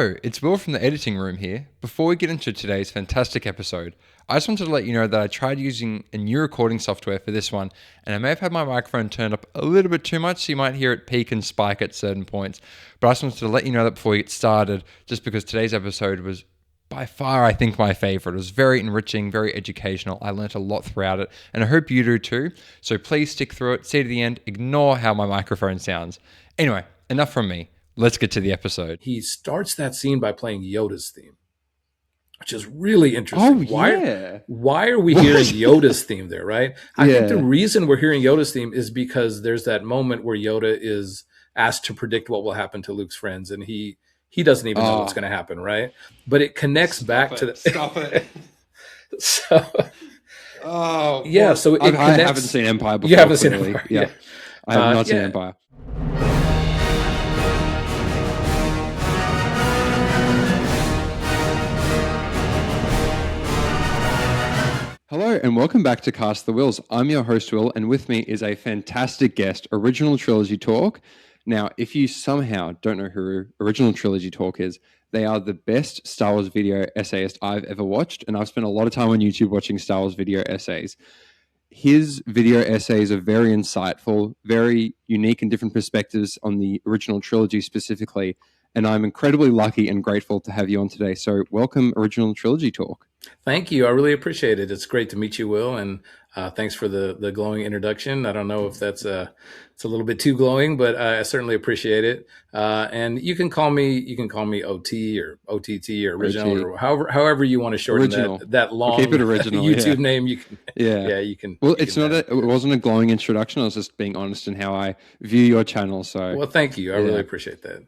Hello, it's Will from the editing room here. Before we get into today's fantastic episode, I just wanted to let you know that I tried using a new recording software for this one, and I may have had my microphone turned up a little bit too much, so you might hear it peak and spike at certain points. But I just wanted to let you know that before we get started, just because today's episode was by far, I think, my favorite. It was very enriching, very educational. I learnt a lot throughout it, and I hope you do too. So please stick through it, see to the end, ignore how my microphone sounds. Anyway, enough from me. Let's get to the episode. He starts that scene by playing Yoda's theme, which is really interesting. Why are we hearing Yoda's theme there, right? I think the reason we're hearing Yoda's theme is because there's that moment where Yoda is asked to predict what will happen to Luke's friends, and he doesn't even know what's going to happen, right? But it connects back to the... Stop it. So... Oh, yeah, well, so it connects... I haven't seen Empire before. You haven't seen Empire, yeah. I have not seen Empire. Hello and welcome back to Cast the Whills. I'm your host, Will, and with me is a fantastic guest, Original Trilogy Talk. Now, if you somehow don't know who Original Trilogy Talk is, they are the best Star Wars video essayist I've ever watched, and I've spent a lot of time on YouTube watching Star Wars video essays. His video essays are very insightful, very unique and different perspectives on the original trilogy specifically, and I'm incredibly lucky and grateful to have you on today. So welcome, Original Trilogy Talk. Thank you. I really appreciate it. It's great to meet you, Will, and thanks for the glowing introduction. I don't know if it's a little bit too glowing, but I certainly appreciate it. And you can call me OT or OTT or original OG. Or however you want to shorten that long keep it original, YouTube name. You can, you can. Well, it wasn't a glowing introduction. I was just being honest in how I view your channel. So, well, thank you. I really appreciate that.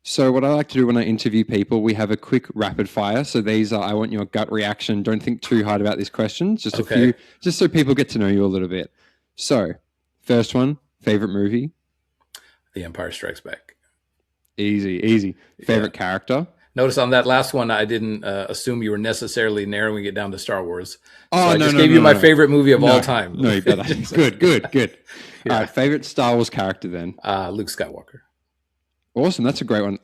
So what I like to do when I interview people, we have a quick rapid fire. So these are, I want your gut reaction. Don't think too hard about these questions. Just a few, just so people get to know you a little bit. So first one, favorite movie? The Empire Strikes Back. Easy. Favorite character? Notice on that last one, I didn't assume you were necessarly narrowing it down to Star Wars. Oh, so I just gave you my favorite movie of all time. No, you better. Good. All right, favorite Star Wars character then? Luke Skywalker. Awesome. That's a great one.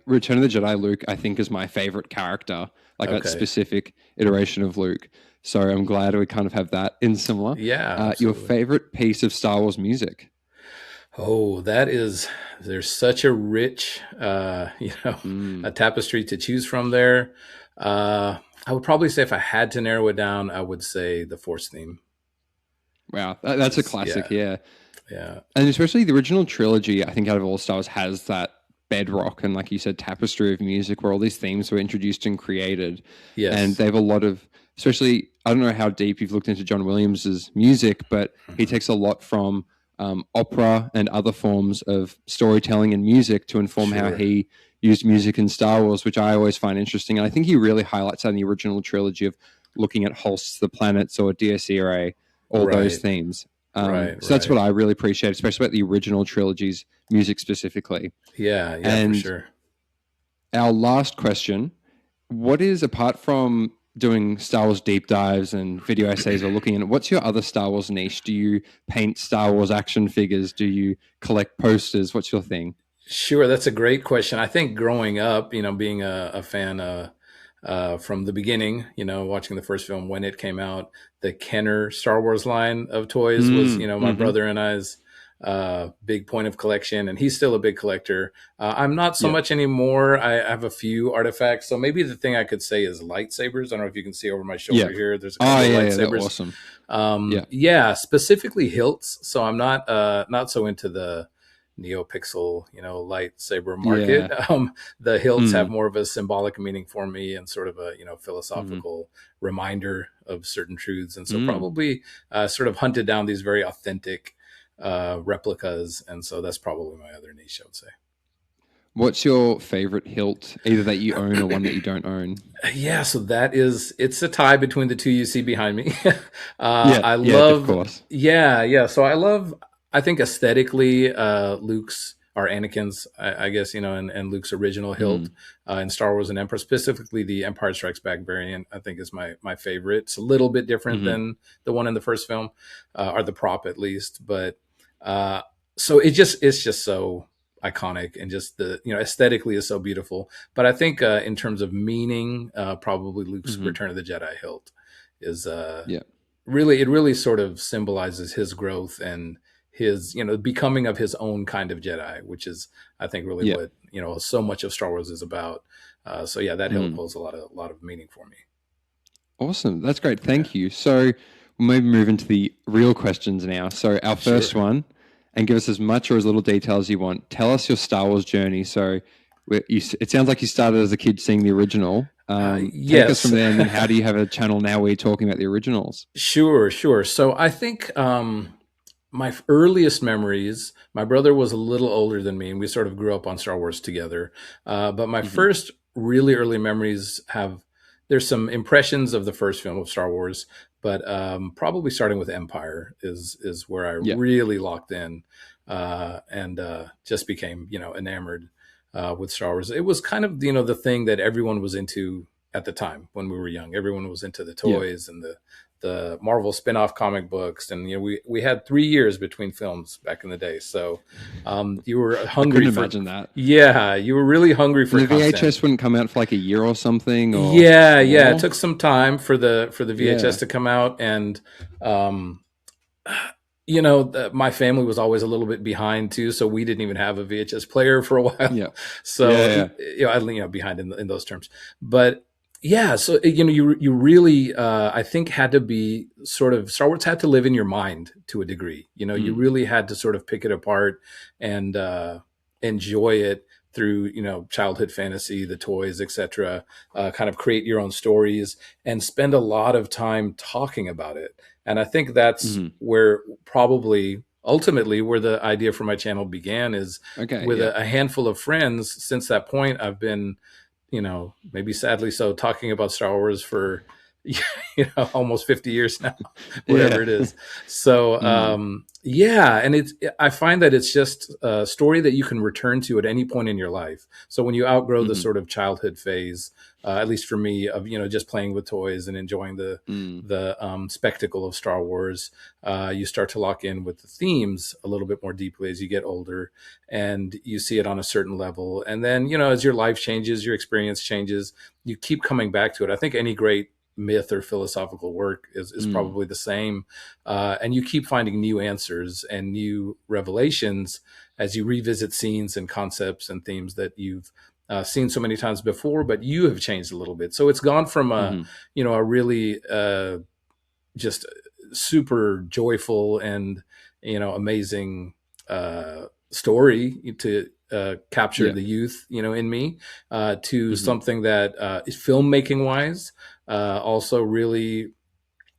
Return of the Jedi Luke, I think, is my favorite character, like that specific iteration of Luke. So I'm glad we kind of have that in similar. Yeah. Your favorite piece of Star Wars music? Oh, there's such a rich, a tapestry to choose from there. I would probably say if I had to narrow it down, I would say the Force theme. Wow. That's a classic. Yeah. Yeah. And especially the original trilogy, I think out of all Star Wars has that bedrock and, like you said, tapestry of music where all these themes were introduced and created. Yes. And they have a lot of, especially, I don't know how deep you've looked into John Williams's music, but he takes a lot from opera and other forms of storytelling and music to inform how he used music in Star Wars, which I always find interesting. And I think he really highlights that in the original trilogy of looking at Holst's The Planets or Dies Irae, all those themes. So that's what I really appreciate, especially about the original trilogy's music specifically. Yeah, and for sure. Our last question, what is, apart from doing Star Wars deep dives and video essays or looking at it, what's your other Star Wars niche? Do you paint Star Wars action figures? Do you collect posters? What's your thing? Sure, that's a great question. I think growing up, being a fan from the beginning, watching the first film when it came out, the Kenner Star Wars line of toys was, my brother and I's big point of collection, and he's still a big collector. I'm not so much anymore. I have a few artifacts. So maybe the thing I could say is lightsabers. I don't know if you can see over my shoulder here. There's a couple of lightsabers. Awesome. Specifically hilts. So I'm not so into the NeoPixel, lightsaber market. The hilts have more of a symbolic meaning for me and sort of a, philosophical reminder of certain truths. And so probably sort of hunted down these very authentic replicas. And so that's probably my other niche, I would say. What's your favorite hilt, either that you own or one that you don't own? Yeah, so it's a tie between the two you see behind me. I love, of course. Yeah. So I think aesthetically, Luke's or Anakin's, I guess, and Luke's original hilt in Star Wars and Empire, specifically the Empire Strikes Back variant, I think is my favorite. It's a little bit different than the one in the first film, or the prop at least. But so it's just so iconic, and just the aesthetically is so beautiful. But I think in terms of meaning, probably Luke's Hmm. Return of the Jedi hilt is Yeah. really, it really sort of symbolizes his growth and his becoming of his own kind of Jedi, which is I think really Yeah. what so much of Star Wars is about. So yeah, that hilt Mm. holds a lot of meaning for me. Awesome. That's great. Yeah, Thank you. So we'll maybe move into the real questions now. So our first sure. one, and give us as much or as little detail as you want. Tell us your Star Wars journey. So it sounds like you started as a kid seeing the original. Take us from Yes. there, and then how do you have a channel now where you're talking about the originals? Sure, sure. So I think my earliest memories, my brother was a little older than me, and we sort of grew up on Star Wars together. But my Hmm. first really early memories there's some impressions of the first film of Star Wars, but probably starting with Empire is where I Yeah. really locked in and just became, enamored with Star Wars. It was kind of, the thing that everyone was into at the time when we were young. Everyone was into the Yeah. toys and the Marvel spin-off comic books, and we had 3 years between films back in the day. So you were I hungry couldn't for, imagine that. yeah, you were really hungry And for the content. VHS wouldn't come out for like a year or something or Yeah, yeah, it more. took some time for the VHS Yeah. to come out, and um, my family was always a little bit behind too, so we didn't even have a VHS player for a while. Yeah. So, Yeah. behind in those terms. But yeah, so you really, I think, had to be sort of Star Wars had to live in your mind to a degree. You Mm. really had to sort of pick it apart and enjoy it through childhood fantasy, the toys, etc. Kind of create your own stories and spend a lot of time talking about it. And I think that's Hmm. where probably ultimately where the idea for my channel began, is Okay. with Yeah. a handful of friends. Since that point, I've been, maybe sadly so, talking about Star Wars for almost 50 years now, whatever Yeah. it is. So Mm. yeah, and I find that it's just a story that you can return to at any point in your life. So when you outgrow the Hmm. sort of childhood phase, at least for me, of just playing with toys and enjoying the Mm. spectacle of Star Wars, you start to lock in with the themes a little bit more deeply as you get older, and you see it on a certain level. And then, as your life changes, your experience changes, you keep coming back to it. I think any great myth or philosophical work is Mm. probably the same. And you keep finding new answers and new revelations as you revisit scenes and concepts and themes that you've seen so many times before, but you have changed a little bit. So it's gone from Hmm. a really just super joyful and amazing story to capture Yeah. the youth in me, to Hmm. something that is filmmaking wise also really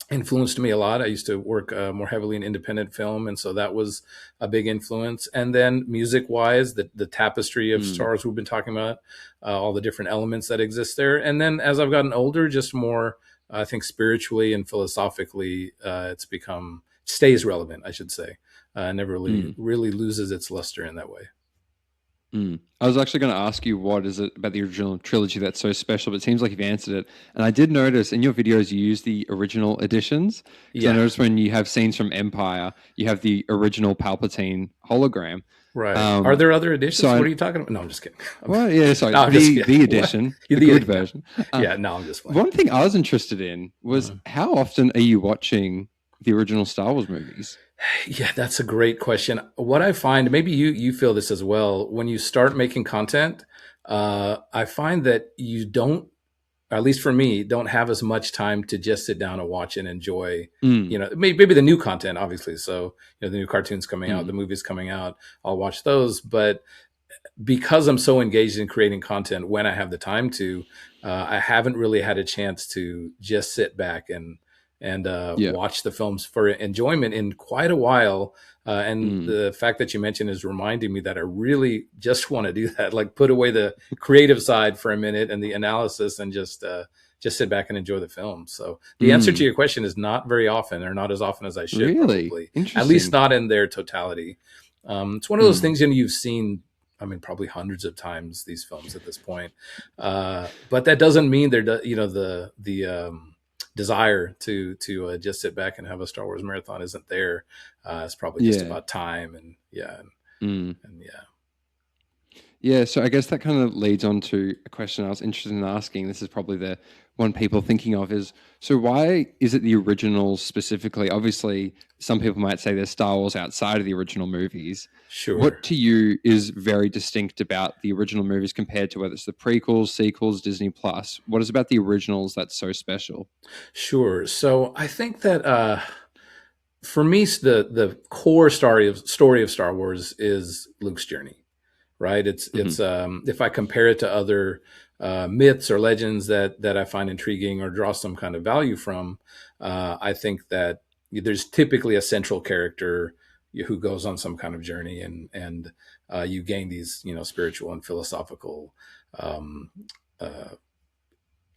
influenced me a lot. I used to work more heavily in independent film, and so that was a big influence. And then music wise, the tapestry of Mm. stars we've been talking about, all the different elements that exist there. And then as I've gotten older, just more, I think, spiritually and philosophically, it's become stays relevant, I should say. Never really Mm. really loses its luster in that way. Mm. I was actually going to ask you what is it about the original trilogy that's so special, but it seems like you've answered it. And I did notice in your videos you use the original editions because I Yeah, noticed when you have scenes from Empire, you have the original Palpatine hologram. right. Are Um, there other so, editions? What are you talking about? No, I'm just kidding. well, yeah, sorry, No, I'm just kidding. the What? edition, the The good no. version. Uh, Yeah, no, I'm just playing. One thing I was interested in was Uh, how often are you watching the original Star Wars movies? Yeah, that's a great question. What I find, maybe you feel this as well, when you start making content, I find that you don't, at least for me, don't have as much time to just sit down and watch and enjoy. Mm. Maybe the new content, obviously. So the new cartoons coming out, Mm. the movies coming out, I'll watch those. But because I'm so engaged in creating content when I have the time to, I haven't really had a chance to just sit back and Yeah. watch the films for enjoyment in quite a while. And Mm. the fact that you mentioned is reminding me that I really just want to do that, like put away the creative side for a minute and the analysis, and just sit back and enjoy the film. So the answer to Mm. your question is not very often, or not as often as I should, Really probably, at least interesting. not in their totality. It's one of those Mm. things, you've seen, I mean, probably hundreds of times, these films at this point. But that doesn't mean the desire to just sit back and have a Star Wars marathon isn't there. It's probably just Yeah. about time, and yeah, Mm. and yeah. Yeah, so I guess that kind of leads on to a question I was interested in asking. This is probably the one people thinking of is, so why is it the originals specifically? Obviously, some people might say there's Star Wars outside of the original movies. What Sure. to you is very distinct about the original movies compared to whether it's the prequels, sequels, Disney Plus? What is about the originals that's so special? Sure. So I think that for me, the core story of Star Wars is Luke's journey, right? It's Hmm. if I compare it to other myths or legends that I find intriguing or draw some kind of value from, I think that there's typically a central character who goes on some kind of journey, and you gain these spiritual and philosophical um, uh,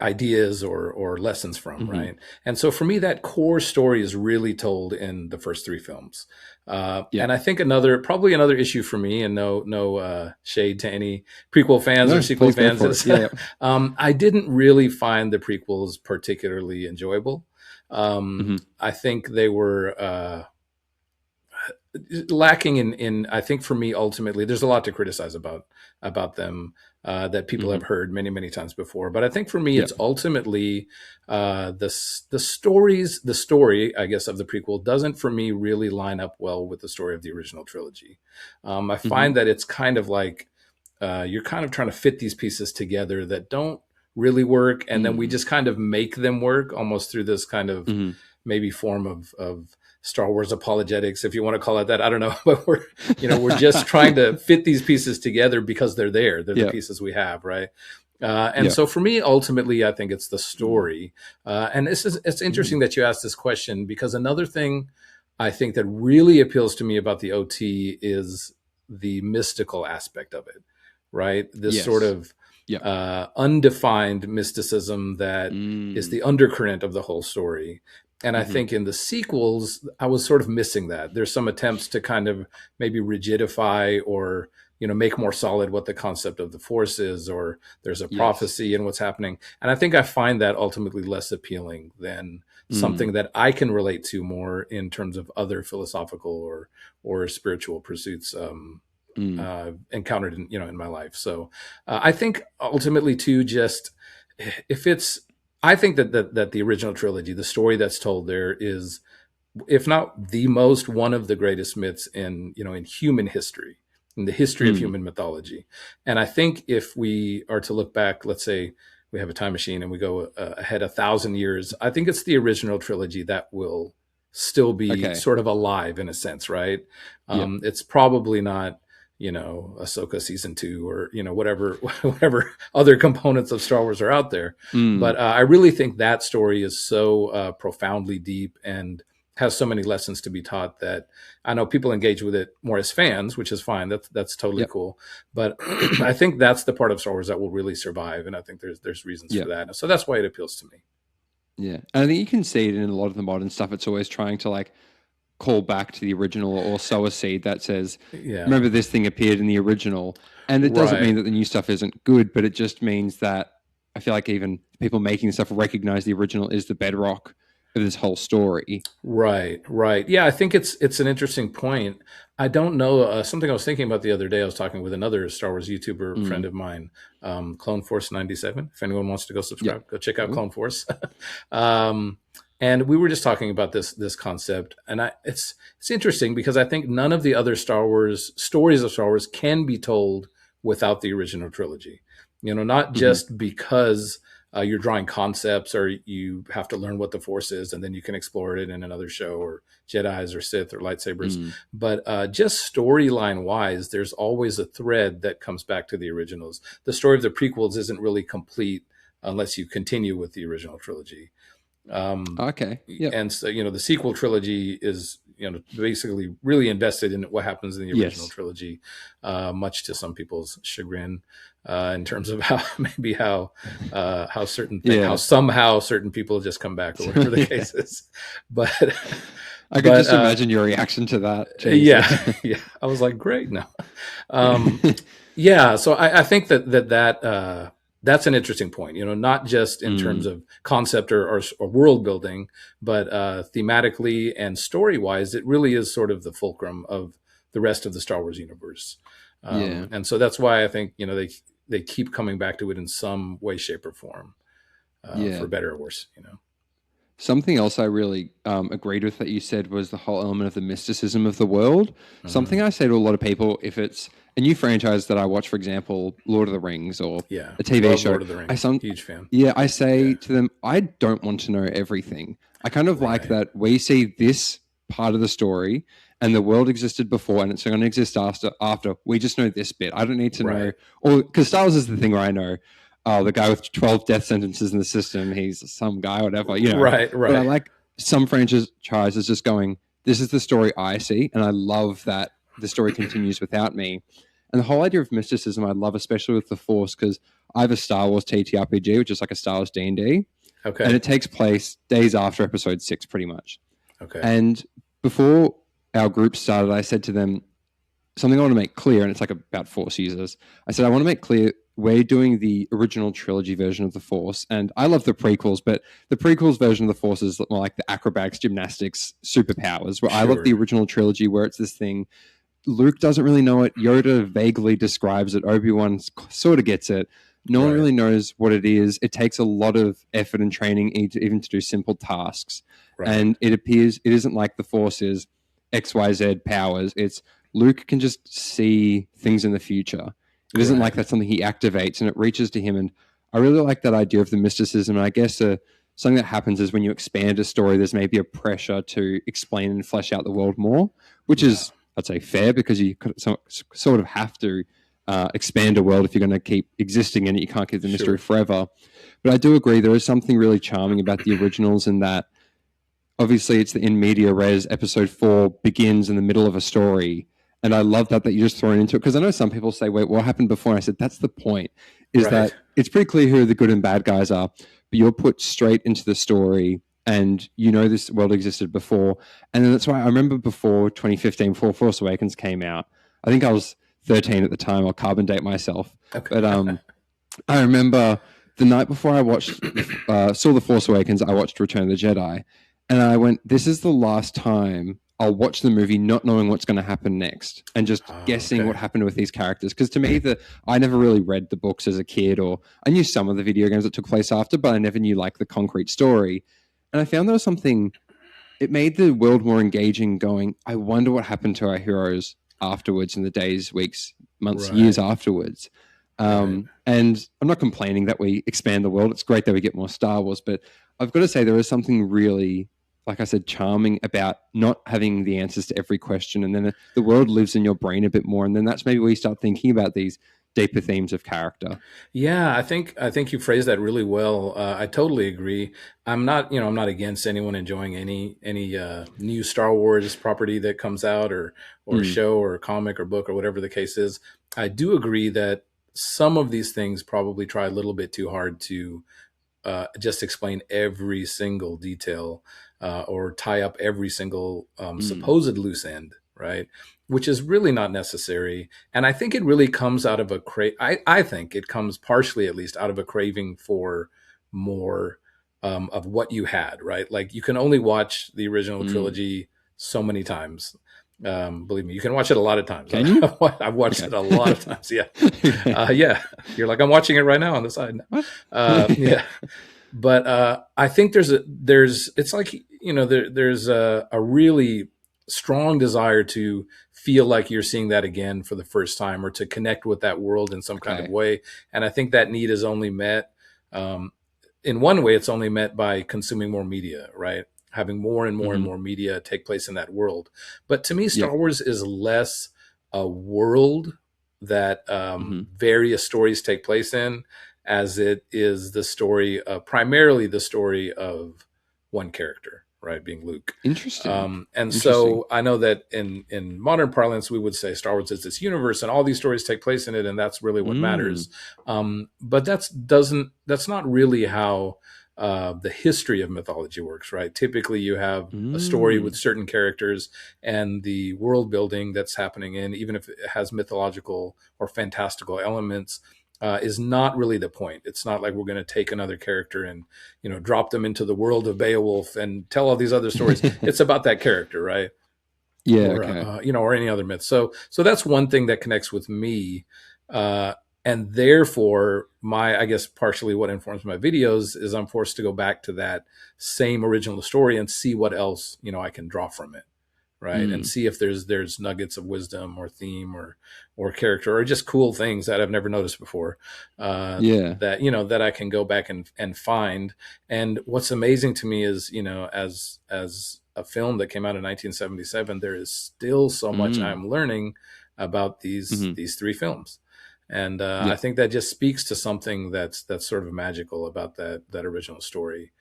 ideas or lessons from, Hmm. right? And so for me, that core story is really told in the first three films. Yeah. And I think probably another issue for me, and no shade to any prequel fans or No, sequel please go fans, for it. is Yeah. I didn't really find the prequels particularly enjoyable. Hmm. I think they were lacking in I think for me ultimately there's a lot to criticize about them that people have Hmm. heard many times before, but I think for me Yeah. it's ultimately the story I guess of the prequel doesn't for me really line up well with the story of the original trilogy. I Hmm. find that it's kind of like you're kind of trying to fit these pieces together that don't really work, and then we Mm. just kind of make them work almost through this kind of Hmm. maybe form of Star Wars apologetics, if you want to call it that. I don't know, but we're just trying to fit these pieces together because they're there. They're the Yeah. pieces we have, right? And Yeah. so for me, ultimately, I think it's the Mm. story. And it's interesting Mm. that you asked this question, because another thing I think that really appeals to me about the OT is the mystical aspect of it, right? This sort Yes. of Yeah. undefined mysticism that is Mm. the undercurrent of the whole story. And I Hmm. think in the sequels, I was sort of missing that. There's some attempts to kind of maybe rigidify or make more solid what the concept of the force is, or there's a Yes. prophecy in what's happening. And I think I find that ultimately less appealing than Mm. something that I can relate to more in terms of other philosophical or spiritual pursuits Mm. encountered in my life. So I think ultimately too, just if it's, I think that the original trilogy, the story that's told there is, if not the most, one of the greatest myths in human history, in the history of Mm. human mythology. And I think if we are to look back, let's say we have a time machine and we go ahead 1,000 years, I think it's the original trilogy that will still be Okay. sort of alive in a sense, right? Yeah. It's probably not Ahsoka season 2 or whatever whatever other components of Star Wars are out there, Mm. but I really think that story is so profoundly deep and has so many lessons to be taught that I know people engage with it more as fans, which is fine. That's totally Yep. cool. But I think that's the part of Star Wars that will really survive, and I think there's reasons for Yeah. that. So that's why it appeals to me. Yeah. And I think you can see it in a lot of the modern stuff. It's always trying to like call back to the original or sow a seed that says, Yeah, remember this thing appeared in the original. And it doesn't mean right. that the new stuff isn't good, but it just means that I feel like even people making stuff recognize the original is the bedrock of this whole story. Right, right. Yeah, I think it's an interesting point. I don't know something I was thinking about the other day. I was talking with another Star Wars YouTuber friend Mm. of mine, Clone Force 97. If anyone wants to go Yeah. subscribe, go check out Cool. Clone Force. um, and we were just talking about this concept, and it's interesting because I think none of the other Star Wars stories of Star Wars can be told without the original trilogy. Not Hmm. just because you're drawing concepts or you have to learn what the force is and then you can explore it in another show, or Jedis or Sith or lightsabers, Mm. but just storyline wise there's always a thread that comes back to the originals. The story of the prequels isn't really complete unless you continue with the original trilogy. um, Okay. Yep. and so the sequel trilogy is basically really invested in what happens in the original Yes. trilogy, much to some people's chagrin, in terms of how maybe how Yeah. somehow certain people just come back or whatever the Yeah. case is. but I could but just imagine your reaction to that. Jeez. yeah, Yeah. yeah, I was like, great, no. um, Yeah. yeah, so I think that's an interesting point. Not just in terms Mm. of concept or world building, but thematically and story wise, it really is sort of the fulcrum of the rest of the Star Wars universe. Yeah. And so that's why I think, they keep coming back to it in some way, shape, or form, Yeah. for better or worse. Something else I really agreed with that you said was the whole element of the mysticism of the world. Hmm. Something I say to a lot of people, if it's a new franchise that I watch, for example, Lord of the Rings or Yeah. a TV Love show, Lord of the I Rings. some Huge fan. yeah, I say Yeah. to them, I don't want to know everything. I kind of like Right. that we see this part of the story and the world existed before and it's going to exist after. We just know this bit. I don't need to know, Right. or because Star Wars is the thing where I know, oh, the guy with 12 death sentences in the system, he's some guy, whatever. Right. But I Right. like some franchises just going, this is the story I see. And I love that the story continues without me. And the whole idea of mysticism, I love, especially with the Force, because I have a Star Wars TTRPG, which is like a Star Wars D&D, and Okay. it takes place days after episode 6, pretty much. Okay. And before our group started, I said to them, something I want to make clear, and it's like about Force users. I said, I want to make clear we're doing the original trilogy version of the Force. And I love the prequels, but the prequels version of the Force is more like the acrobatics, gymnastics, superpowers, where I love the Sure. original trilogy where it's this thing. Luke doesn't really know it. Yoda vaguely describes it. Obi-Wan sort of gets it. No one Right. really knows what it is. It takes a lot of effort and training even to do simple tasks. Right. And it appears it isn't like the Force is XYZ powers. It's Luke can just see things in the future. It isn't like Right. that's something he activates and it reaches to him. And I really like that idea of the mysticism. And I guess something that happens is when you expand a story, there's maybe a pressure to explain and flesh out the world more, which Yeah. is, I'd say, fair because you sort of have to expand a world if you're going to keep existing in it. You can't keep the mystery Sure. forever. But I do agree there is something really charming about the originals in that obviously it's the in media res. Episode 4 begins in the middle of a story, and I love that you're just thrown into it because I know some people say, "Wait, what happened before?" And I said, "That's the point. Is Right. that it's pretty clear who the good and bad guys are, but you're put straight into the story." And you know this world existed before, and then that's why I remember before 2015, before Force Awakens came out. I think I was 13 at the time. I'll carbon date myself, Okay. but I remember the night before I watched saw the Force Awakens, I watched Return of the Jedi, and I went, "This is the last time I'll watch the movie not knowing what's going to happen next and just guessing what Okay. happened with these characters." Because to me, I never really read the books as a kid, or I knew some of the video games that took place after, but I never knew like the concrete story. And I found there was something. It made the world more engaging. Going, I wonder what happened to our heroes afterwards in the days, weeks, months, years Right. afterwards. Right. And I'm not complaining that we expand the world. It's great that we get more Star Wars, but I've got to say there is something really, like I said, charming about not having the answers to every question, and then the world lives in your brain a bit more, and then that's maybe where you start thinking about these deeper themes of character. Yeah, I think you phrased that really well. I totally agree. I'm not against anyone enjoying any new Star Wars property that comes out, or Mm, show or comic or book or whatever the case is. I do agree that some of these things probably try a little bit too hard to just explain every single detail, or tie up every single mm, supposed loose end, right? Which is really not necessary. And I think it really comes out of I think it comes partially, at least, out of a craving for more of what you had, right? Like you can only watch the original mm. trilogy so many times. Believe me, you can watch it a lot of times. Can you? I've watched Okay. it a lot of times. Yeah. Okay. Yeah. You're like, I'm watching it right now on the side. What? Yeah. But I think it's like, there's a really strong desire to feel like you're seeing that again for the first time, or to connect with that world in some kind of Okay. way. And I think that need is only met, um, in one way, it's only met by consuming more media, right? Having more and more and Hmm. more media take place in that world. But to me, Yeah. Star Wars is less a world that Hmm. various stories take place in, as it is the story, primarily the story of one character, right, being Luke. Interesting. And Interesting. so I know that in modern parlance, we would say Star Wars is this universe, and all these stories take place in it, and that's really what Mm, matters. But that's not really how the history of mythology works, right? Typically, you have a story with mm, certain characters, and the world building that's happening in, even if it has mythological or fantastical elements, is not really the point. It's not like we're going to take another character and drop them into the world of Beowulf and tell all these other stories. It's about that character, right? Yeah. or Okay. or any other myth. So that's one thing that connects with me, uh, and therefore my, I guess, partially what informs my videos is I'm forced to go back to that same original story and see what else I can draw from it, right? And Mm. see if there's nuggets of wisdom or theme or character or just cool things that I've never noticed before, Yeah. that that I can go back and find. And what's amazing to me is, as a film that came out in 1977, there is still so much Mm. I'm learning about Hmm. these three films. And I Yeah. think that just speaks to something that's sort of magical about that original story,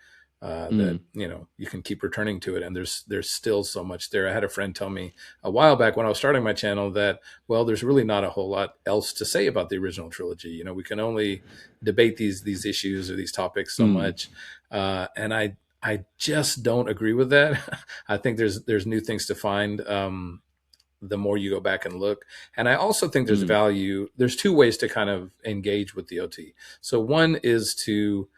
that Mm. you can keep returning to it, and there's still so much there. I had a friend tell me a while back when I was starting my channel that, well, there's really not a whole lot else to say about the original trilogy. We can only debate these issues or these topics so Mm. much, and I just don't agree with that. I think there's new things to find. The more you go back and look. And I also think there's Mm. value. There's two ways to kind of engage with the OT. So one is to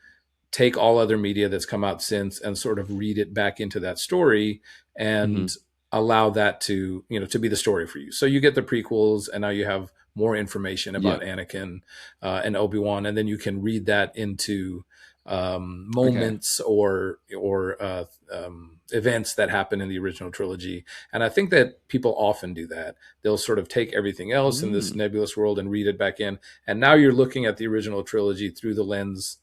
take all other media that's come out since and sort of read it back into that story Hmm. and allow that to be the story for you. So you get the prequels, and now you have more information Yeah. about Anakin and Obi-Wan, and then you can read that into Okay. moments or events that happen in the original trilogy. And I think that people often do that. They'll sort of take everything else in this Mm. nebulous world and read it back in, and now you're looking at the original trilogy through the lens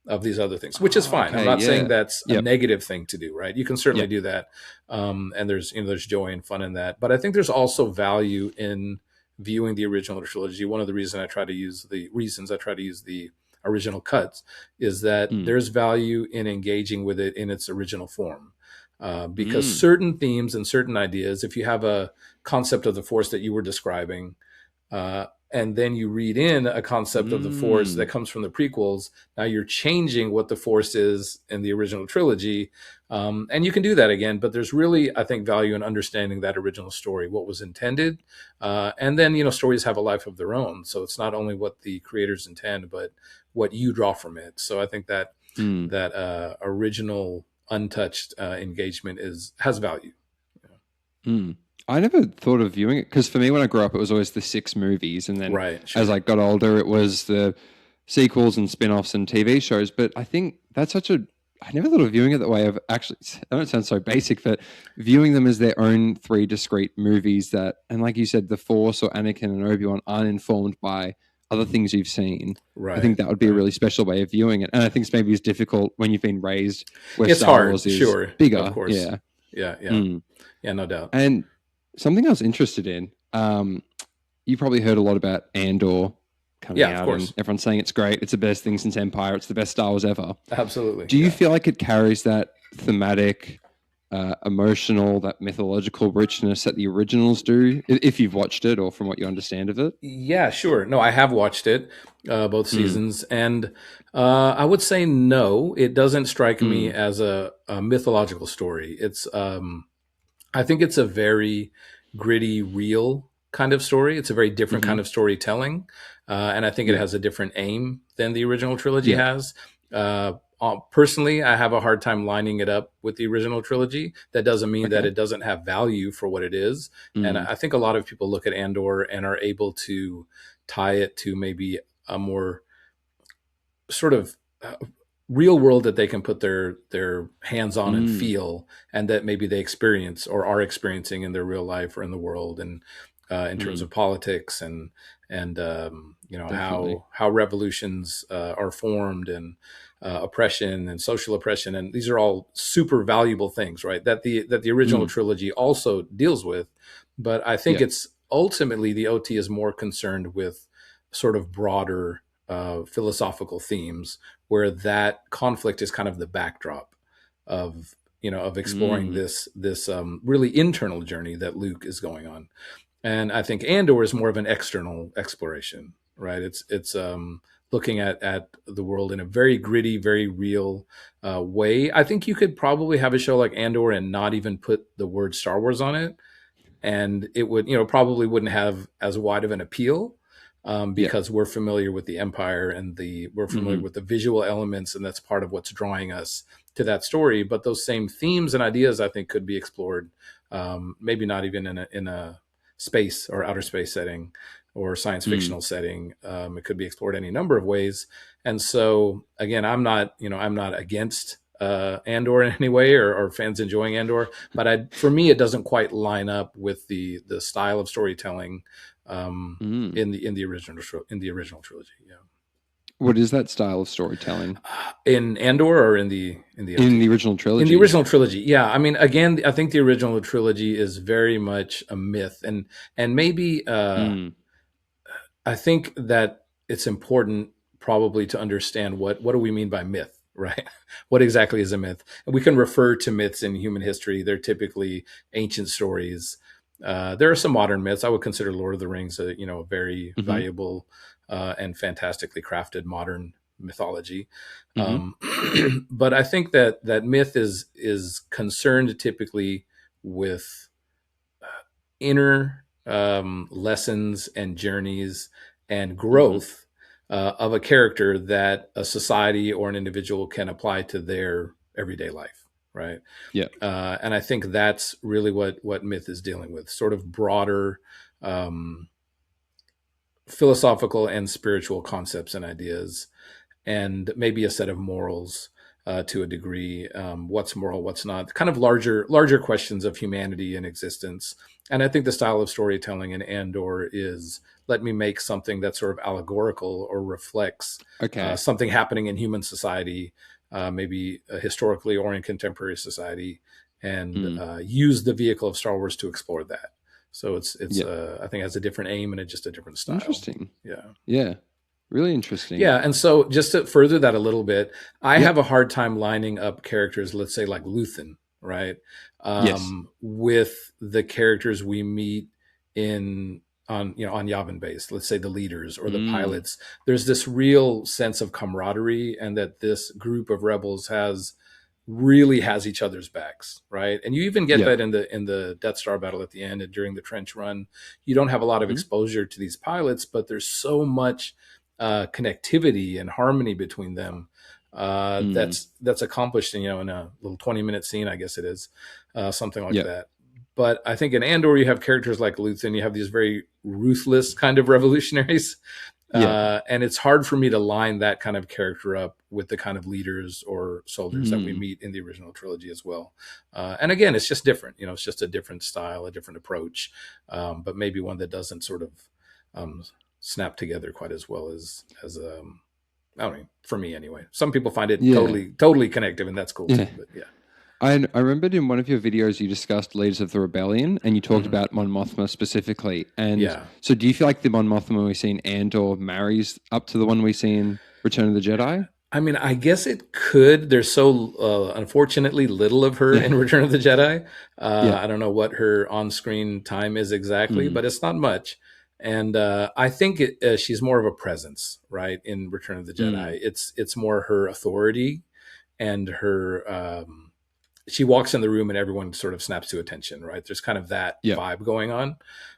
of these other things, which is Oh, fine. I'm okay. not saying Yeah. that's a Yep. negative thing to do, right? You can certainly Yep. do that, and there's joy and fun in that. But I think there's also value in viewing the original trilogy. One of the reasons I try to use the original cuts is that Mm. there's value in engaging with it in its original form. Because Mm. certain themes and certain ideas, if you have a concept of the force that you were describing, and then you read in a concept of the force that Mm. comes from the prequels. Now you're changing what the force is in the original trilogy, and you can do that again. But there's really, I think, value in understanding that original story, what was intended, and then stories have a life of their own. So it's not only what the creators intend, but what you draw from it. So I think that Mm. that original untouched engagement has value. Mm. I never thought of viewing it because for me, when I grew up, it was always the six movies, and then Right? as Sure. I got older, it was the sequels and spin-offs and TV shows. But I think that's such a I never thought of viewing it that way. Of actually, I don't sound so basic, but viewing them as their own three discrete movies that, and like you said, the Force or Anakin and Obi-Wan aren't informed by other things you've seen. I Right. think that would be a Right. really special way of viewing it, and I think maybe it's difficult when you've been raised where It's Star Wars hard. is Sure. Of bigger. course. Yeah. Yeah. Yeah. Mm. Yeah. No doubt. And something I was interested in, you probably heard a lot about Andor coming Yeah. Of out, and course. everyone's saying it's great. It's the best thing since Empire. It's the best Star Wars ever. Absolutely. Do you Yeah. feel like it carries that thematic, emotional, that mythological richness that the originals do, if you've watched it or from what you understand of it? Yeah. Sure. No, I have watched it, both Mm. seasons, and I would say no. It doesn't strike me Mm. as a mythological story. I think it's a very gritty, real kind of story. It's a very different Mm-hmm. kind of storytelling, and I think it Yeah. has a different aim than the original trilogy Yeah. has. Personally, I have a hard time lining it up with the original trilogy. That doesn't mean that Okay. it doesn't have value for what it is. And Mm. I think a lot of people look at Andor and are able to tie it to maybe a more sort of real world that they can put their hands on and Mm. feel, and that maybe they experience or are experiencing in their real life or in the world, and in terms Mm. of politics and Definitely. how revolutions are formed, and oppression and social oppression, and these are all super valuable things, right? That the original Mm. trilogy also deals with, but I think Yeah. it's ultimately the OT is more concerned with sort of broader philosophical themes, where that conflict is kind of the backdrop of exploring Mm. this really internal journey that Luke is going on. And I think Andor is more of an external exploration, right? It's looking at the world in a very gritty, very real way. I think you could probably have a show like Andor and not even put the word Star Wars on it, and it would probably wouldn't have as wide of an appeal, Yeah. because we're familiar with the Empire, and we're familiar Mm-hmm. with the visual elements, and that's part of what's drawing us to that story. But those same themes and ideas, I think, could be explored maybe not even in a space or outer space setting or science fictional setting. It could be explored any number of ways. And so again, I'm not against Andor in any way, or fans enjoying Andor, but for me, it doesn't quite line up with the style of storytelling in the original trilogy. Yeah. What is that style of storytelling In Andor or in the in the original trilogy? In the original trilogy, yeah. I mean, again, I think the original trilogy is very much a myth, and maybe I think that it's important probably to understand what do we mean by myth, right? What exactly is a myth? And we can refer to myths in human history. They're typically ancient stories. There are some modern myths. I would consider Lord of the Rings a very valuable and fantastically crafted modern mythology. But I think that myth is concerned typically with inner lessons and journeys and growth of a character that a society or an individual can apply to their everyday life, right? Yeah. And I think that's really what myth is dealing with, sort of broader philosophical and spiritual concepts and ideas, and maybe a set of morals to a degree. What's moral, what's not, kind of larger questions of humanity and existence. And I think the style of storytelling in Andor is, let me make something that's sort of allegorical or reflects something happening in human society, maybe historically or in contemporary society, and use the vehicle of Star Wars to explore that. So it's I think it has a different aim and just a different style. Interesting. Yeah. Yeah. Really interesting. Yeah. And so just to further that a little bit, I have a hard time lining up characters, let's say like Luthen, right? With the characters we meet on Yavin base, let's say the leaders or the pilots. There's this real sense of camaraderie, and that this group of rebels really has each other's backs, right? And you even get that in the Death Star battle at the end and during the trench run. You don't have a lot of exposure to these pilots, but there's so much connectivity and harmony between them that's accomplished in a little 20-minute scene, I guess it is, something like that. But I think in Andor you have characters like Luthen. You have these very ruthless kind of revolutionaries. And it's hard for me to line that kind of character up with the kind of leaders or soldiers that we meet in the original trilogy as well. And again, it's just different. It's just a different style, a different approach, but maybe one that doesn't sort of snap together quite as well as I mean, for me anyway. Some people find it totally connective, and that's cool too. But yeah. I remembered in one of your videos you discussed Leaders of the Rebellion, and you talked about Mon Mothma specifically. And so do you feel like the Mon Mothma we see in Andor marries up to the one we see in Return of the Jedi? I mean, I guess it could. There's so unfortunately little of her in Return of the Jedi. I don't know what her on-screen time is exactly, but it's not much. And I think she's more of a presence, right, in Return of the Jedi. It's more her authority and her... she walks in the room and everyone sort of snaps to attention, right? There's kind of that vibe going on.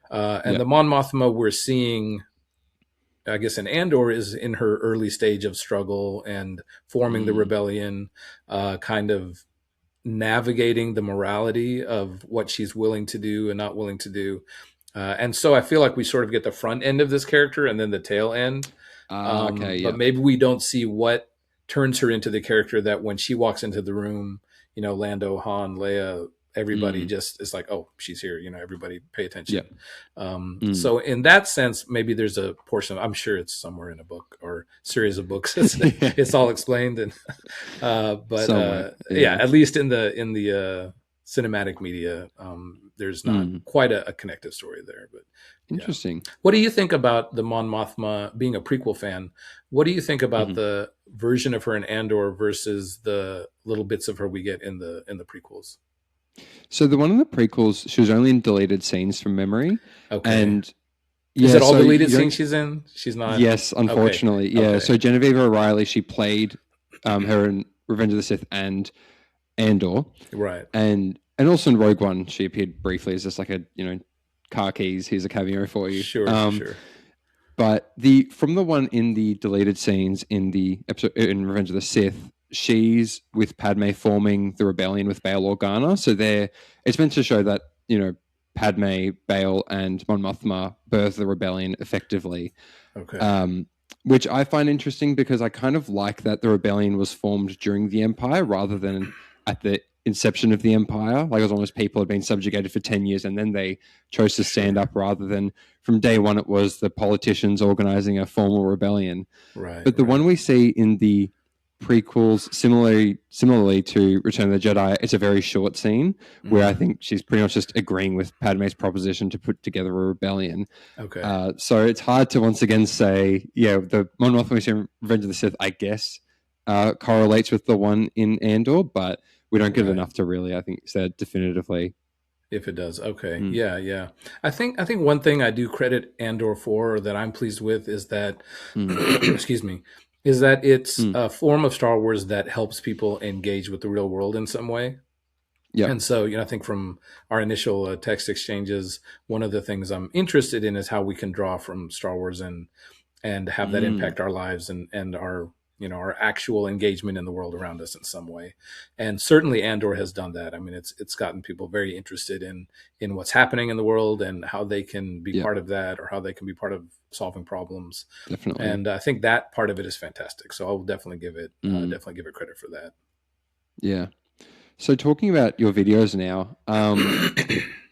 And the Mon Mothma we're seeing, I guess, in Andor is in her early stage of struggle and forming the rebellion, kind of navigating the morality of what she's willing to do and not willing to do. And so I feel like we sort of get the front end of this character and then the tail end. But maybe we don't see what turns her into the character that when she walks into the room, Lando, Han, Leia, everybody just is like, oh, she's here. Everybody pay attention. So in that sense, maybe there's a portion. I'm sure it's somewhere in a book or series of books. It's all explained, and but at least in the cinematic media, there's not quite a connective story there. But interesting. What do you think about the Mon Mothma? Being a prequel fan, what do you think about the version of her in Andor versus the little bits of her we get in the prequels? So the one in the prequels, she was only in deleted scenes from memory. Okay. And is it all deleted scenes she's in? She's not. Yes, unfortunately. Okay. Yeah. So Genevieve O'Reilly, she played her in Revenge of the Sith and Andor. Right. And also in Rogue One, she appeared briefly as just like a car keys. Here's a cameo for you. Sure. But from the one in the deleted scenes in the episode in Revenge of the Sith, she's with Padme forming the rebellion with Bail Organa. So it's meant to show that Padme, Bail, and Mon Mothma birth the rebellion effectively. Okay. Which I find interesting because I kind of like that the rebellion was formed during the Empire rather than at the inception of the Empire. Like it was almost people had been subjugated for 10 years and then they chose to stand up rather than from day one it was the politicians organizing a formal rebellion. Right. But the Right. one we see in the prequels, similarly to Return of the Jedi, it's a very short scene where I think she's pretty much just agreeing with Padme's proposition to put together a rebellion. Okay. So it's hard to once again say, the Mon Mothma we see in Revenge of the Sith, I guess, correlates with the one in Andor, but we don't get Right. enough to really, I think, say definitively. If it does, okay, Mm, yeah, yeah. I think one thing I do credit Andor for, or that I'm pleased with, is that, mm, excuse me, is that it's mm. a form of Star Wars that helps people engage with the real world in some way. Yep. And so, I think from our initial text exchanges, one of the things I'm interested in is how we can draw from Star Wars and have that Mm, impact our lives and our our actual engagement in the world around us in some way. And certainly Andor has done that. I mean, it's gotten people very interested in what's happening in the world and how they can be yep. part of that, or how they can be part of solving problems. Definitely. And I think that part of it is fantastic. So I'll Mm, definitely give it credit for that. yeah. So talking about your videos now,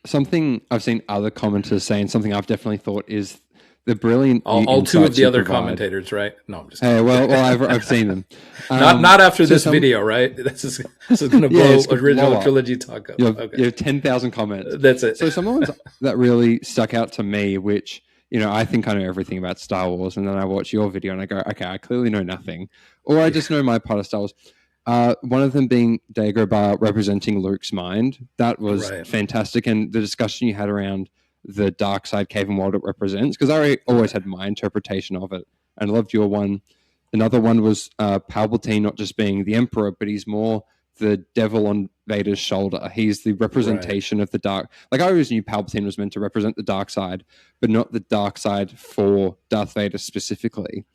something I've seen other commenters saying, something I've definitely thought is the brilliant All two of insights the you other provide. commentators, right? No, I'm just Hey, kidding. I've seen them. Not after So this some, video, right? This is going to yeah, blow it's gonna blow original up. trilogy talk up. Okay, You have 10,000 comments. that's it. So some of the ones that really stuck out to me, which I think I know everything about Star Wars, and then I watch your video and I go, okay, I clearly know nothing, or I just know my part of Star Wars. One of them being Dagobah representing Luke's mind. That was Right, fantastic, and the discussion you had around the dark side cave and world it represents, because I always right, had my interpretation of it, and I loved your one. Another one was Palpatine not just being the Emperor, but he's more the devil on Vader's shoulder. He's the right, representation of the dark. Like I always knew Palpatine was meant to represent the dark side, but not the dark side for Darth Vader specifically.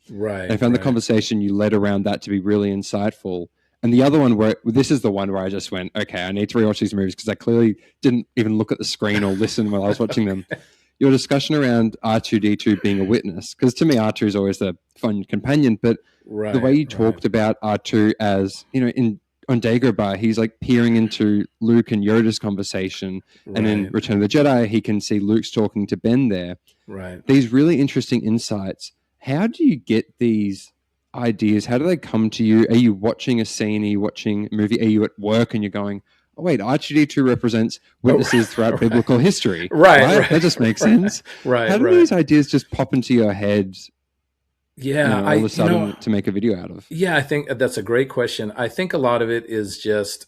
And I right, found the right. conversation you led around that to be really insightful. And the other one where this is the one where I just went, okay, I need to rewatch these movies because I clearly didn't even look at the screen or listen while I was watching them. Your discussion around R2D2 being a witness, because to me R2 is always the fun companion, but the way Right, you right, talked about R2 as in on Dagobah, he's like peering into Luke and Yoda's conversation, and in right, Return of the Jedi, he can see Luke's talking to Ben there. right. These really interesting insights. How do you get these ideas? How do they come to you? Are you watching a scene? Are you watching a movie? Are you at work and you're going, oh, wait, R2D2 represents Oh, witnesses throughout right, biblical history, right, right? That right, just makes right, sense. How right, do right. these ideas just pop into your head, Yeah, all of a sudden to make a video out of? yeah, I think that's a great question. I think a lot of it is just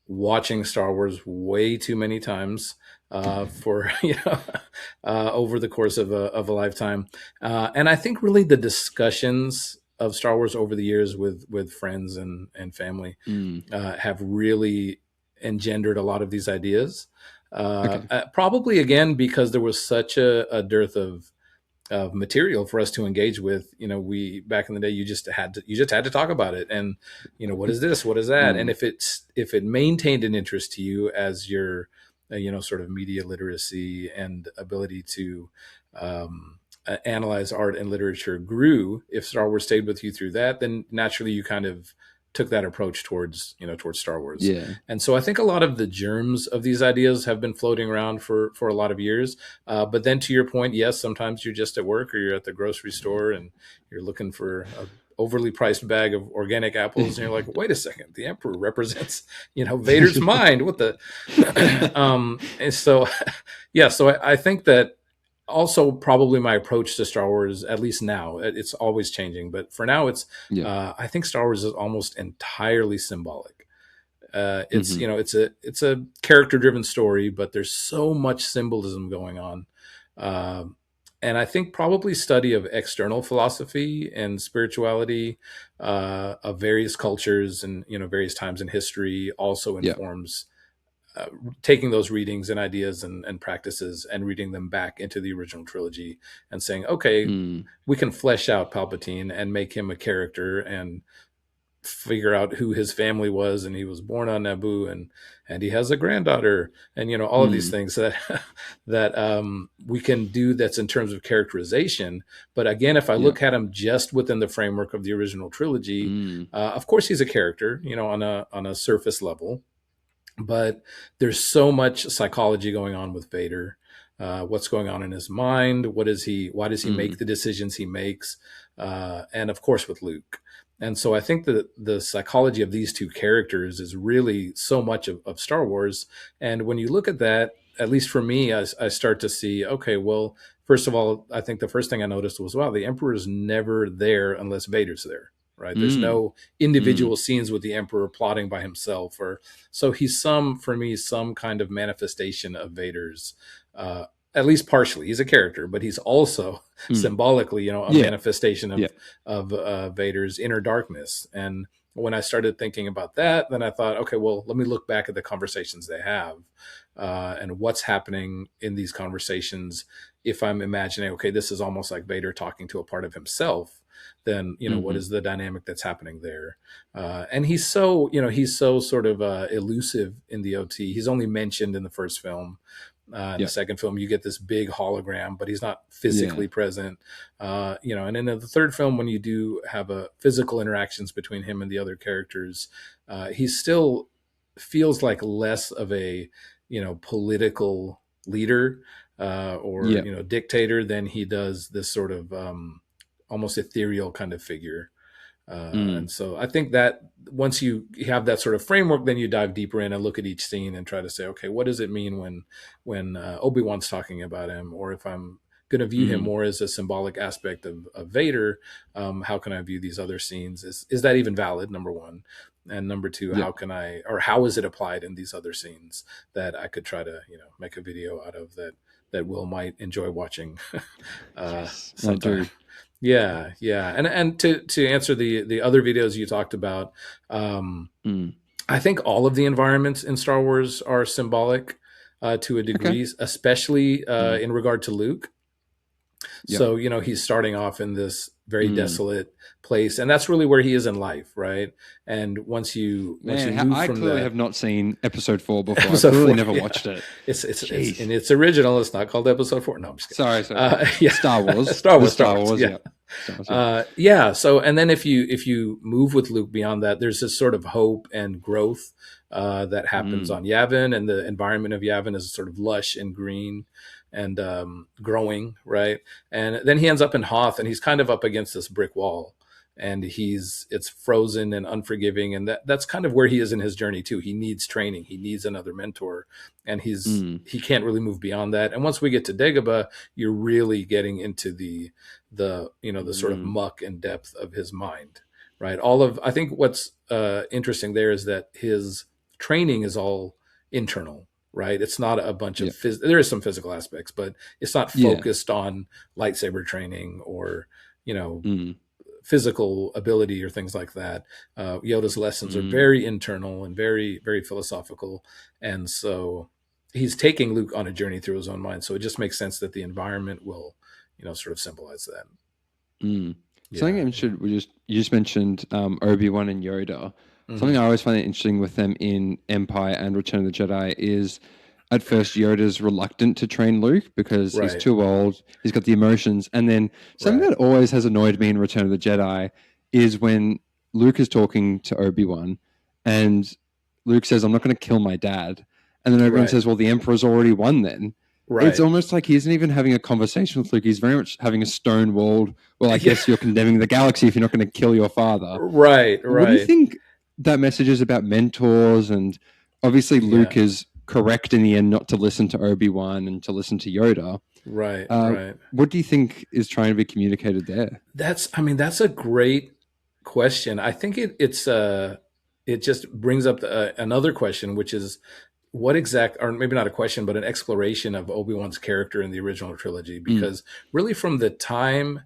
watching Star Wars way too many times for over the course of a lifetime, and I think really the discussions of Star Wars over the years with friends and family Mm, have really engendered a lot of these ideas. okay. Probably again because there was such a dearth of material for us to engage with. We back in the day, you just had to talk about it, and what is this, what is that, and Mm, if it maintained an interest to you as your sort of media literacy and ability to analyze art and literature grew. If Star Wars stayed with you through that, then naturally you kind of took that approach towards Star Wars. yeah. And so I think a lot of the germs of these ideas have been floating around for a lot of years. But then to your point, yes, sometimes you're just at work or you're at the grocery store and you're looking for a overly priced bag of organic apples and you're like, wait a second, the Emperor represents Vader's mind. What the and so yeah, so I think that also probably my approach to Star Wars, at least now, it's always changing, but for now, Yeah. I think Star Wars is almost entirely symbolic. It's Hmm. it's a character driven story, but there's so much symbolism going on, uh, and I think probably study of external philosophy and spirituality of various cultures and various times in history also Yeah. informs taking those readings and ideas and practices and reading them back into the original trilogy and saying, okay, Mm, we can flesh out Palpatine and make him a character and figure out who his family was, and he was born on Naboo, and he has a granddaughter, and all of these Mm. things that we can do, that's in terms of characterization. But again, if I Yeah. look at him just within the framework of the original trilogy, Mm. of course he's a character, on a surface level, but there's so much psychology going on with Vader. What's going on in his mind? What is he? Why does he make Mm. the decisions he makes? And of course, with Luke. And so I think that the psychology of these two characters is really so much of Star Wars. And when you look at that, at least for me, I start to see, okay, well, first of all, I think the first thing I noticed was, wow, the Emperor is never there unless Vader's there, right? There's Mm. no Mm. individual scenes with the Emperor plotting by himself, or so he's for me, some kind of manifestation of Vader's, uh, at least partially. He's a character, but he's also Mm. symbolically, a Yeah. manifestation Yeah. of Vader's inner darkness. And when I started thinking about that, then I thought, okay, well, let me look back at the conversations they have, and what's happening in these conversations. If I'm imagining, okay, this is almost like Vader talking to a part of himself, then what Hmm. is the dynamic that's happening there? And he's so sort of elusive in the OT. He's only mentioned in the first film. In the Yeah. second film, you get this big hologram, but he's not Yeah. physically present. And in the third film, when you do have a physical interactions between him and the other characters, he still feels like less of a political leader, or Yeah. dictator, than he does this sort of almost ethereal kind of figure. Mm. And so I think that once you have that sort of framework, then you dive deeper in and look at each scene and try to say, okay, what does it mean when Obi-Wan's talking about him? Or if I'm going to view him Mm. more as a symbolic aspect of Vader, how can I view these other scenes? Is that even valid? Number one. And number two, Yeah. how is it applied in these other scenes that I could try to, make a video out of, that Will might enjoy watching Yes, I sometime. do. Yeah, yeah, and to answer the other videos you talked about, um, Mm. I think all of the environments in Star Wars are symbolic, to a Okay. degree, especially Mm. in regard to Luke. Yeah. So, he's starting off in this very Mm. desolate place, and that's really where he is in life, right? And once you Man, move I from clearly that have not seen episode 4 before. I've episode clearly four, never yeah, watched it. it's Jeez. in its original. It's not called episode four. No, I'm just kidding. Sorry, sorry, sorry. Yeah, Star Wars. Star The Wars, Star Star Wars, Wars, yeah. yeah. Star Wars, yeah. Yeah. So, and then if you move with Luke beyond that, there's this sort of hope and growth that happens Mm. on Yavin, and the environment of Yavin is sort of lush and green and growing, right? And then he ends up in Hoth, and he's kind of up against this brick wall, and it's frozen and unforgiving, and that's kind of where he is in his journey too. He needs training, he needs another mentor, and Mm. he can't really move beyond that. And once we get to Dagobah, you're really getting into the sort of Mm. muck and depth of his mind, right? All of I think what's interesting there is that his training is all internal, right? It's not a bunch Yeah. of there is some physical aspects, but it's not Yeah. focused on lightsaber training or you know Mm. physical ability or things like that. Yoda's lessons are Mm. very internal and very, very philosophical. And so he's taking Luke on a journey through his own mind. So it just makes sense that the environment will, sort of symbolize that. Mm. Something Yeah. I'm interested, you just mentioned Obi-Wan and Yoda. Something Hmm. I always find interesting with them in Empire and Return of the Jedi is at first Yoda's reluctant to train Luke because he's Right. too old, he's got the emotions. And then something Right. that always has annoyed me in Return of the Jedi is when Luke is talking to Obi-Wan and Luke says, I'm not going to kill my dad. And then Obi-Wan Right. says, well, the Emperor's already won then. It's Right. almost like he isn't even having a conversation with Luke. He's very much having a stone-walled, well, I Yeah. guess you're condemning the galaxy if you're not going to kill your father. Right. What do you Right. think that message is about mentors? And obviously Luke Yeah. is correct in the end not to listen to Obi-Wan and to listen to Yoda. Right. Right. What do you think is trying to be communicated there? That's a great question. I think it just brings up another question, which is or maybe not a question, but an exploration of Obi-Wan's character in the original trilogy. Mm. Because really, from the time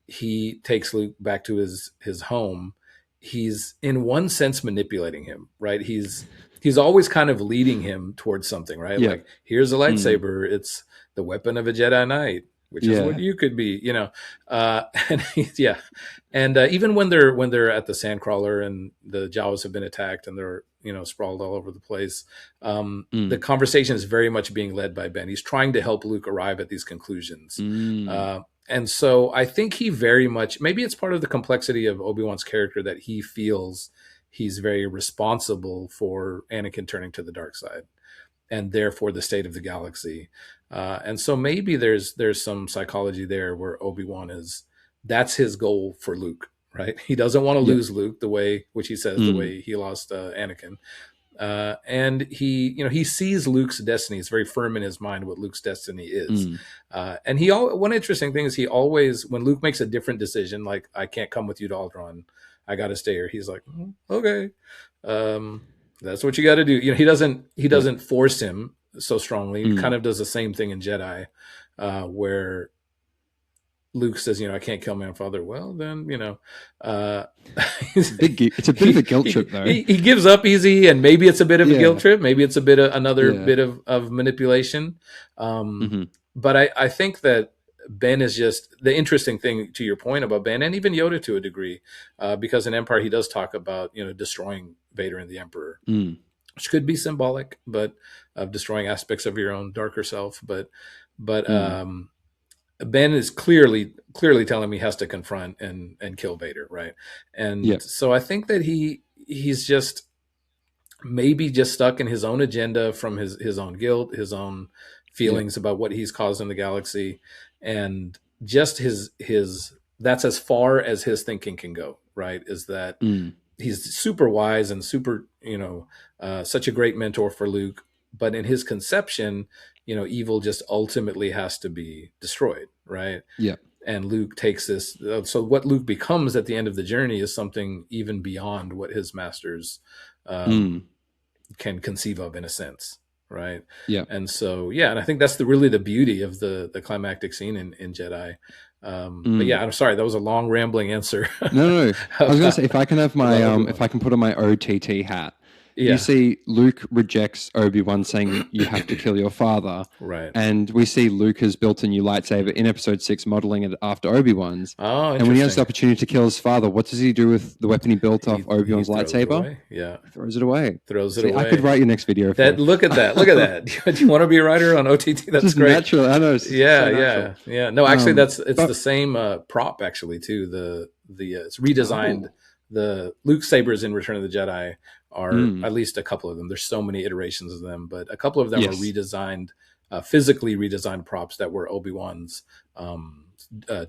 he takes Luke back to his home, he's in one sense manipulating him, right? He's always kind of leading him towards something, right? Yeah. Like, here's a Mm. lightsaber, it's the weapon of a Jedi Knight. which is what Yeah. you could be, and yeah, and even when they're at the sandcrawler and the Jawas have been attacked and they're sprawled all over the place, the Mm. conversation is very much being led by Ben. He's trying to help Luke arrive at these conclusions, Mm. and so I think he very much, maybe it's part of the complexity of Obi-Wan's character that he feels he's very responsible for Anakin turning to the dark side and therefore the state of the galaxy. And so maybe there's some psychology there where Obi-Wan that's his goal for Luke, right? He doesn't want to Yep. lose Luke the way, which he says, the Mm. way he lost Anakin. And he sees Luke's destiny. It's very firm in his mind what Luke's destiny is. Mm. And one interesting thing is he always, when Luke makes a different decision, like I can't come with you to Alderaan, I got to stay here. He's like, okay, um, that's what you got to do. He doesn't Yep. force him so strongly. He kind Mm. of does the same thing in Jedi, where Luke says, I can't kill my father. Well, then, uh, It's a bit of a guilt trip, though. he gives up easy, and maybe it's a bit of a guilt Yeah. trip. Maybe it's a bit of another Yeah. bit of manipulation. Um, Hmm. but I think that Ben is just the interesting thing to your point about Ben, and even Yoda to a degree, because in Empire he does talk about destroying Vader and the Emperor, Mm. which could be symbolic, but of destroying aspects of your own darker self. But Mm. Ben is clearly telling me he has to confront and kill Vader, right? And Yep. so I think that he's just maybe just stuck in his own agenda from his own guilt, his own Yep. feelings about what he's caused in the galaxy, and just his that's as far as his thinking can go, right? Is that Mm. he's super wise and super, such a great mentor for Luke. But in his conception, evil just ultimately has to be destroyed, right? Yep. And Luke takes this. So what Luke becomes at the end of the journey is something even beyond what his masters Mm. can conceive of, in a sense, right? Yep. And so, yeah, and I think that's really the beauty of the climactic scene in Jedi. But Mm. yeah, I'm sorry, that was a long rambling answer. No, no, no. I was gonna say if I can have my about if Obi-Wan. I can put on my OTT hat, you Yeah, see Luke rejects Obi-Wan saying you have to kill your father. right. And we see Luke has built a new lightsaber in episode 6, modeling it after Obi-Wan's. Oh, And when he has the interesting. opportunity to kill his father, what does he do with the weapon he built off He Obi-Wan's throws it lightsaber? away. Yeah, He throws it away. throws it See, I could away. write your next video for That you. look at that. Look at that. Do you want to be a writer on OTT? That's Just great. natural. I know. It's Yeah, so yeah, natural. yeah. No, actually, it's But the same prop actually too. The it's redesigned. oh, The Luke sabers in Return of the Jedi are, mm, at least a couple of them. There's so many iterations of them, but a couple of them are yes, redesigned, physically redesigned props that were Obi-Wan's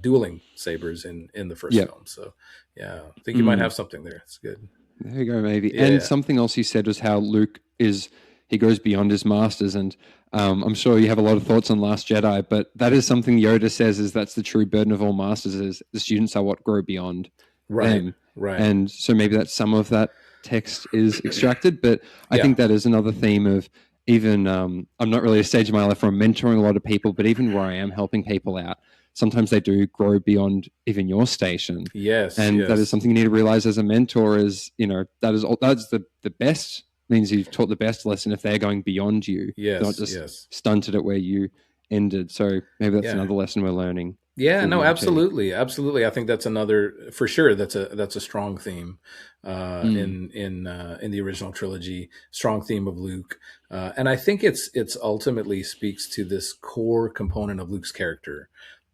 dueling sabers in the first yeah. film. So yeah, I think you might Mm. have something there. It's good. There you go, maybe. Yeah, And yeah. something else he said was how Luke he goes beyond his masters. And I'm sure you have a lot of thoughts on Last Jedi, but that is something Yoda says is that's the true burden of all masters is the students are what grow beyond Right, them. right. And so maybe that some of that text is extracted, but I Yeah, think that is another theme of even, I'm not really a stage of my life where I'm mentoring a lot of people, but even where I am helping people out, sometimes they do grow beyond even your station. yes, And that is yes, something you need to realize as a mentor is, that's the best means you've taught the best lesson if they're going beyond you, not yes, just yes. stunted at where you ended. So maybe that's Yeah. another lesson we're learning Yeah, through the no, OT. absolutely, absolutely. I think that's another, for sure. That's a strong theme Mm. in the original trilogy. Strong theme of Luke, and I think it's ultimately speaks to this core component of Luke's character,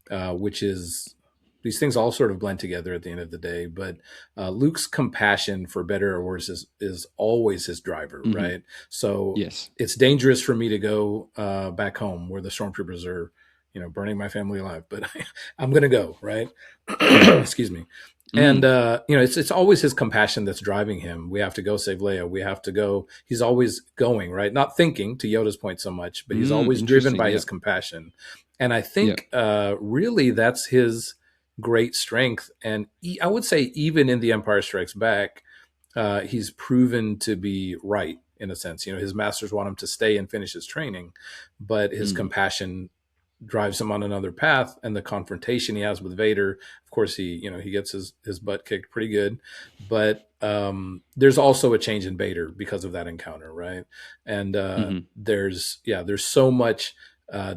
which is these things all sort of blend together at the end of the day. But Luke's compassion, for better or worse, is always his driver, Hmm. right? So Yes. it's dangerous for me to go back home where the stormtroopers are, burning my family alive, but I'm going to go, right? Yeah. Excuse me. And Mm. it's always his compassion that's driving him. We have to go save Leia. We have to go. He's always going, right? Not thinking, to Yoda's point, so much, but he's always driven Interesting. by his Yep. compassion. And I Yep. think really that's his great strength. And I would say even in The Empire Strikes Back, he's proven to be right in a sense. His masters want him to stay and finish his training, but his Mm. compassion drives him on another path. And the confrontation he has with Vader, of course, he gets his butt kicked pretty good, but there's also a change in Vader because of that encounter, right? And Hmm. there's so much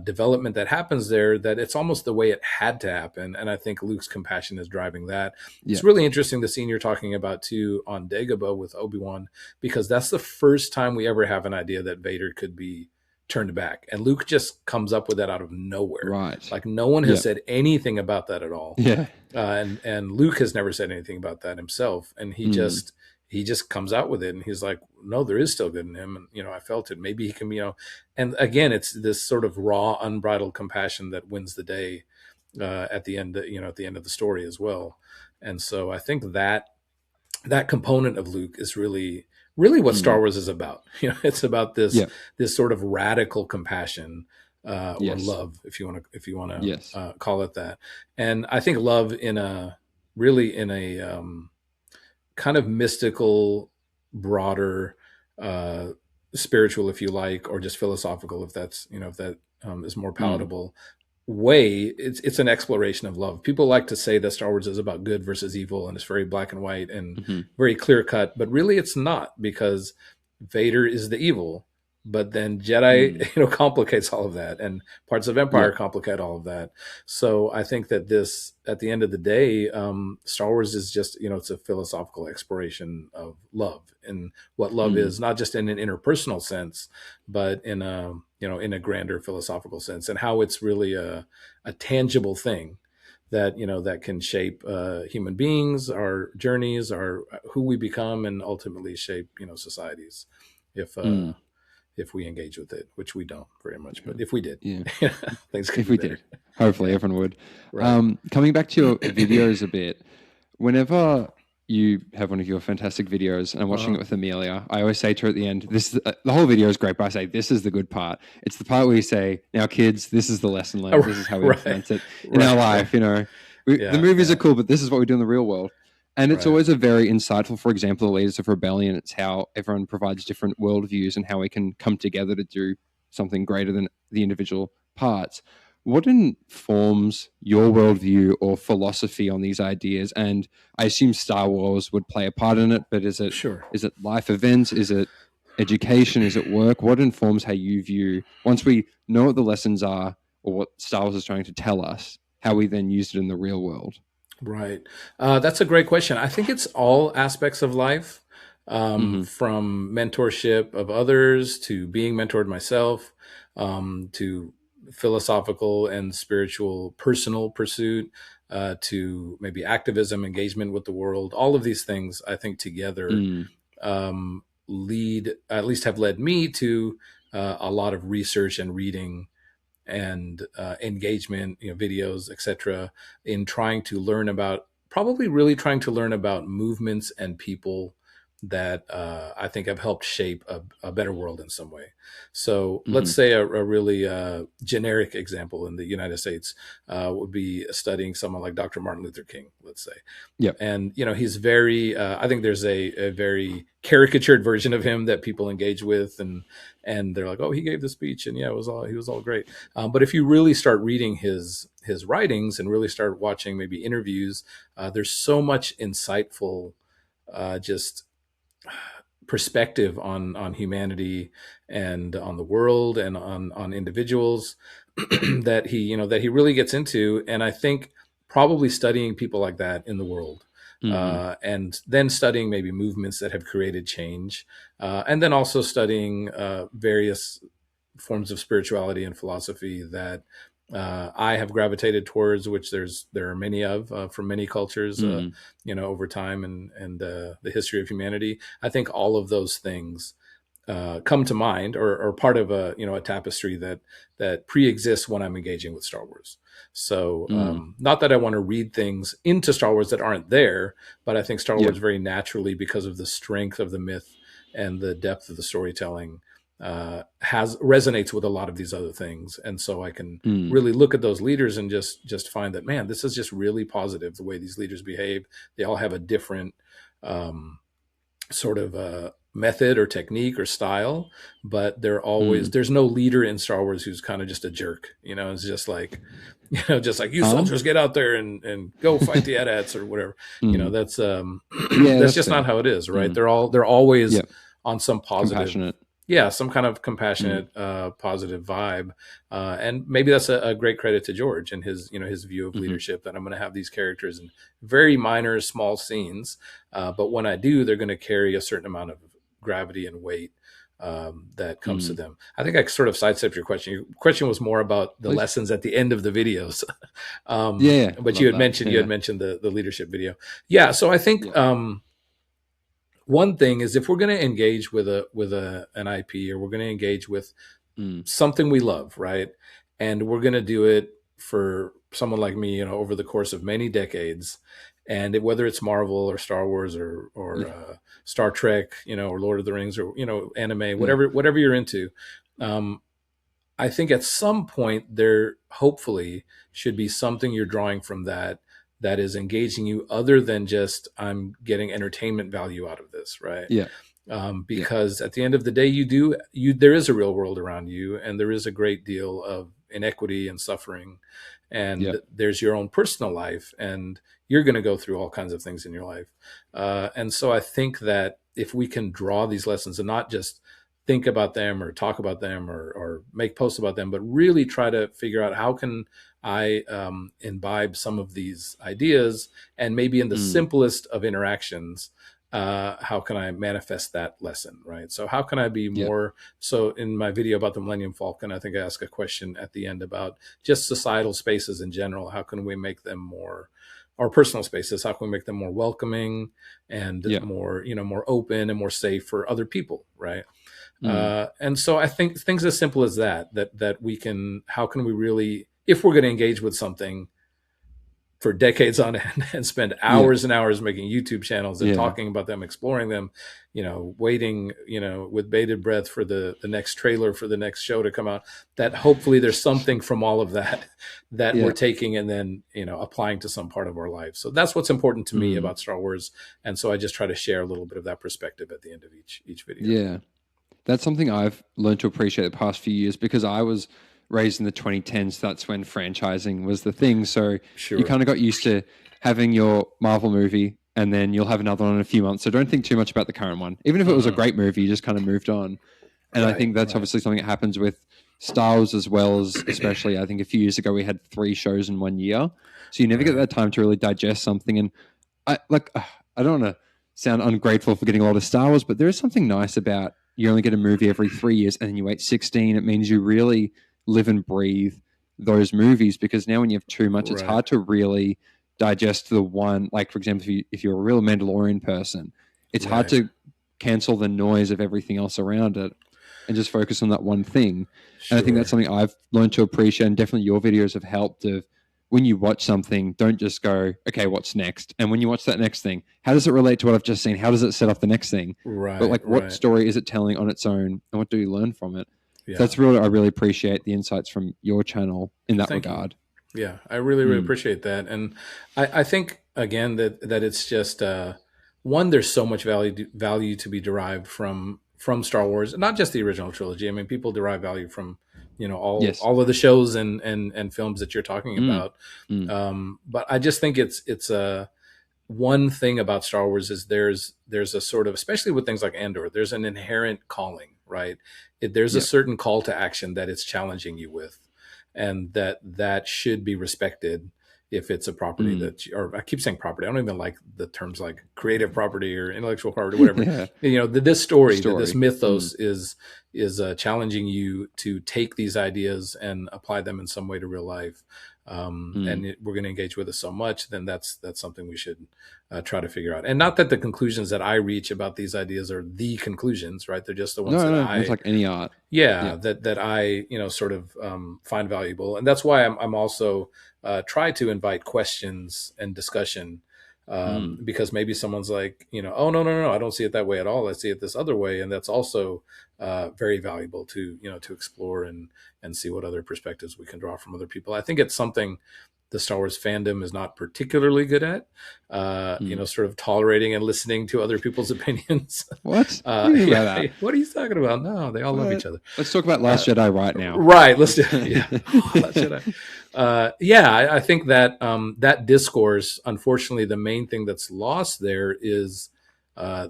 development that happens there, that it's almost the way it had to happen. And I think Luke's compassion is driving that. Yeah. It's really interesting, the scene you're talking about too on Dagobah with Obi-Wan, because that's the first time we ever have an idea that Vader could be turned back. And Luke just comes up with that out of nowhere. Right. Like no one has Yeah. said anything about that at all. Yeah. And Luke has never said anything about that himself. And he just comes out with it, and he's like, no, there is still good in him. And, I felt it. Maybe he can, and again, it's this sort of raw, unbridled compassion that wins the day at the end, at the end of the story as well. And so I think that component of Luke is really what Star Wars is about. It's about this sort of radical compassion, or love, if you want to call it that. And I think love in a kind of mystical, broader, spiritual, if you like, or just philosophical, if that's if that is more palatable way. It's an exploration of love. People like to say that Star Wars is about good versus evil, and it's very black and white and very clear cut, but really it's not, because Vader is the evil, but then Jedi complicates all of that, and parts of Empire complicate all of that. So I think that this, at the end of the day, Star Wars is just it's a philosophical exploration of love, and what love is, not just in an interpersonal sense, but in a in a grander philosophical sense, and how it's really a tangible thing that that can shape human beings, our journeys, our who we become, and ultimately shape societies, if we engage with it, which we don't very much, but if we did, things could if we better. did, hopefully everyone would. Right. Coming back to your videos a bit, whenever you have one of your fantastic videos and I'm watching it with Amelia, I always say to her at the end, "This is, the whole video is great," but I say, "This is the good part." It's the part where you say, "Now, kids, this is the lesson learned. This is how we implement it in our life." The movies are cool, but this is what we do in the real world. And it's always a very insightful, for example, the Leaders of Rebellion. It's how everyone provides different worldviews and how we can come together to do something greater than the individual parts. What informs your worldview or philosophy on these ideas? And I assume Star Wars would play a part in it, but is it life events? Is it education? Is it work? What informs how you view, once we know what the lessons are or what Star Wars is trying to tell us, how we then use it in the real world? Right. That's a great question. I think it's all aspects of life, from mentorship of others to being mentored myself, to philosophical and spiritual personal pursuit, to maybe activism, engagement with the world. All of these things, I think, together at least have led me to a lot of research and reading and engagement, videos, etc., in trying to learn about, trying to learn about movements and people that I think have helped shape a better world in some way. So let's say a really generic example in the United States would be studying someone like Dr. Martin Luther King, let's say. Yeah. And, he's very, I think there's a very caricatured version of him that people engage with, and they're like, oh, he gave the speech, and he was all great. But if you really start reading his writings and really start watching maybe interviews, there's so much insightful, just perspective on humanity and on the world and on individuals that he really gets into. And I think probably studying people like that in the world, and then studying maybe movements that have created change, and then also studying various forms of spirituality and philosophy that I have gravitated towards, which there are many of from many cultures, over time and the history of humanity. I think all of those things come to mind, or part of a tapestry that pre-exists when I'm engaging with Star Wars. So not that I want to read things into Star Wars that aren't there, but I think Star Wars very naturally, because of the strength of the myth and the depth of the storytelling, resonates with a lot of these other things. And so I can really look at those leaders and just find that, man, this is just really positive, the way these leaders behave. They all have a different sort of method or technique or style, but they're always, there's no leader in Star Wars who's kind of just a jerk. It's just like, you soldiers get out there and go fight the AT-ATs or whatever. That's just not how it is, right? They're always on some positive, yeah, some kind of Mm, compassionate, positive vibe, and maybe that's a great credit to George and his, his view of hmm leadership. That I'm going to have these characters in very minor, small scenes, but when I do, they're going to carry a certain amount of gravity and weight that comes to mm. them. I think I sort of sidestepped your question. Your question was more about the Please. lessons at the end of the videos, Yeah, yeah, but love that. you had Yeah, mentioned the leadership video. Yeah, so I think. yeah, One thing is if we're going to engage with a an IP, or we're going to engage with mm, something we love, right? And we're going to do it for someone like me, over the course of many decades. And whether it's Marvel or Star Wars or yeah, Star Trek, or Lord of the Rings, or anime, yeah, whatever you're into, um, I think at some point there hopefully should be something you're drawing from that is engaging you, other than just I'm getting entertainment value out of this, right? yeah, yeah, Because at the end of the day, you there is a real world around you, and there is a great deal of inequity and suffering, yeah, and there's your own personal life, and you're going to go through all kinds of things in your life, and so I think that if we can draw these lessons and not just think about them or talk about them or make posts about them, but really try to figure out how can I imbibe some of these ideas, and maybe in the mm, simplest of interactions, how can I manifest that lesson, right? So how can I be yeah, more, so in my video about the Millennium Falcon, I think I ask a question at the end about just societal spaces in general. How can we make them more, our personal spaces, how can we make them more welcoming and yeah, more, more open and more safe for other people, right? mm, And so I think things as simple as that we can, how can we really, if we're going to engage with something for decades on end and spend yeah, hours and hours making YouTube channels and yeah, talking about them, exploring them, waiting, with bated breath for the next trailer for the next show to come out, that hopefully there's something from all of that that we're yeah, taking and then, applying to some part of our life. So that's what's important to me mm, about Star Wars. And so I just try to share a little bit of that perspective at the end of each video. yeah. That's something I've learned to appreciate the past few years because I was raised in the 2010s. That's when franchising was the thing. So you Sure. kind of got used to having your Marvel movie and then you'll have another one in a few months. So don't think too much about the current one. Even if it was a Hmm. great movie, you just kind of moved on. And I Right. think that's Right. obviously something that happens with Star Wars as well as, especially, I think a few years ago we had 3 shows in one year. So you never get Right. that time to really digest something. And I don't want to sound ungrateful for getting a lot of Star Wars, but there is something nice about you only get a movie every 3 years and then you wait 16. It means you really live and breathe those movies because now when you have too much, it's Right. hard to really digest the one. Like, for example, if you're a real Mandalorian person, it's hard Right. to cancel the noise of everything else around it and just focus on that one thing. And I think that's Sure. something I've learned to appreciate, and definitely your videos have helped. Of when you watch something, don't just go, okay, what's next? And when you watch that next thing, how does it relate to what I've just seen? How does it set up the next thing? But Right. like, what Right. story is it telling on its own, and what do you learn from it? So Yeah. that's really, I really appreciate the insights from your channel in that Thank you. regard. Yeah, I really, really Mm, appreciate that, and I think again that it's just one. There's so much value to be derived from Star Wars, not just the original trilogy. I mean, people derive value from yes. all of the shows and films that you're talking Mm, about. mm, But I just think it's a one thing about Star Wars is there's a sort of, especially with things like Andor, there's an inherent calling, right? There's a yeah. certain call to action that it's challenging you with, and that should be respected if it's a property Mm, that or I keep saying property. I don't even like the terms like creative property or intellectual property, whatever. yeah. This The story, that this story. Mm, mythos is challenging you to take these ideas and apply them in some way to real life. mm. We're going to engage with it so much, then that's something we should try to figure out. And not that the conclusions that I reach about these ideas are the conclusions, right? They're just the ones No, that no, it's like any art. yeah, Yeah. that I sort of find valuable, and that's why I'm also try to invite questions and discussion, Mm, because maybe someone's like, oh, no, I don't see it that way at all. I see it this other way, and that's also very valuable to to explore and see what other perspectives we can draw from other people. I think it's something the Star Wars fandom is not particularly good at, mm. sort of tolerating and listening to other people's opinions. What? What do you mean by Yeah, that? what are you talking about? No, they all love each What? other. Let's talk about Uh, Last Jedi right now. right. Let's do. Let's. Yeah. Should I? Yeah. I think that that discourse, unfortunately, the main thing that's lost there is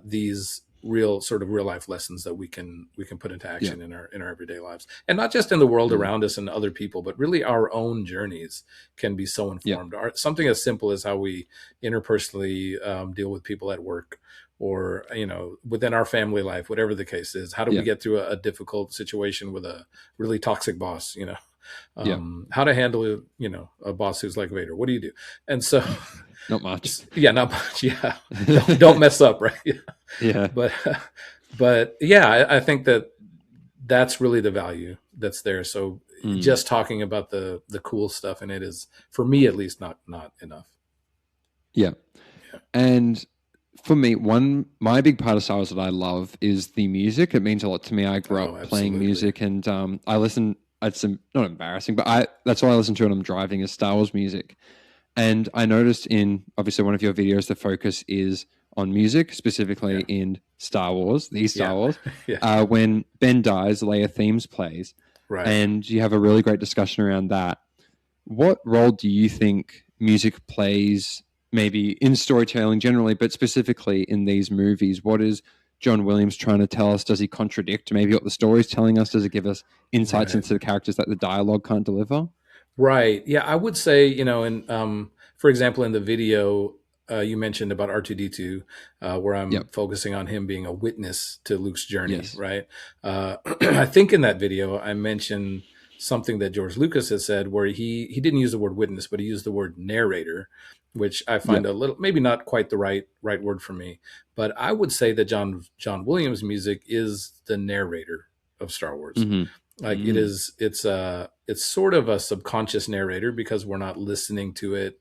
these real life lessons that we can put into Yeah. action in our everyday lives, and not just in the world Mm. around us and other people, but really our own journeys can be so Yeah. informed. Something as simple as how we interpersonally deal with people at work, or within our family life, whatever the case is. How do we Yeah. get through a difficult situation with a really toxic boss? Yeah. How to handle a boss who's like Vader. What do you do? And so Not much. yeah, not much. Yeah, don't mess up, right? Yeah. but but yeah, I think that that's really the value that's there. So Mm. just talking about the cool stuff in it is, for me at least, not enough. Yeah. Yeah. And for me, my big part of Star Wars that I love is the music. It means a lot to me. I grew Oh, up playing absolutely. music, and I listen. It's not embarrassing, but that's what I listen to when I'm driving is Star Wars music. And I noticed in obviously one of your videos, the focus is on music, specifically Yeah. in Star Wars, the Star Yeah. Wars. Yeah. When Ben dies, Leia themes plays, Right. and you have a really great discussion around that. What role do you think music plays, maybe in storytelling generally, but specifically in these movies? What is John Williams trying to tell us? Does he contradict maybe what the story's telling us? Does it give us insights Right. into the characters that the dialogue can't deliver? Right. Yeah, I would say, and for example, in the video you mentioned about R2D2, where I'm Yep. focusing on him being a witness to Luke's journey, Yes. right? I think in that video I mentioned something that George Lucas has said, where he didn't use the word witness, but he used the word narrator, which I find Yep. a little, maybe not quite the right word for me. But I would say that John Williams' music is the narrator of Star Wars. Mm-hmm. Like Mm. it's sort of a subconscious narrator, because we're not listening to it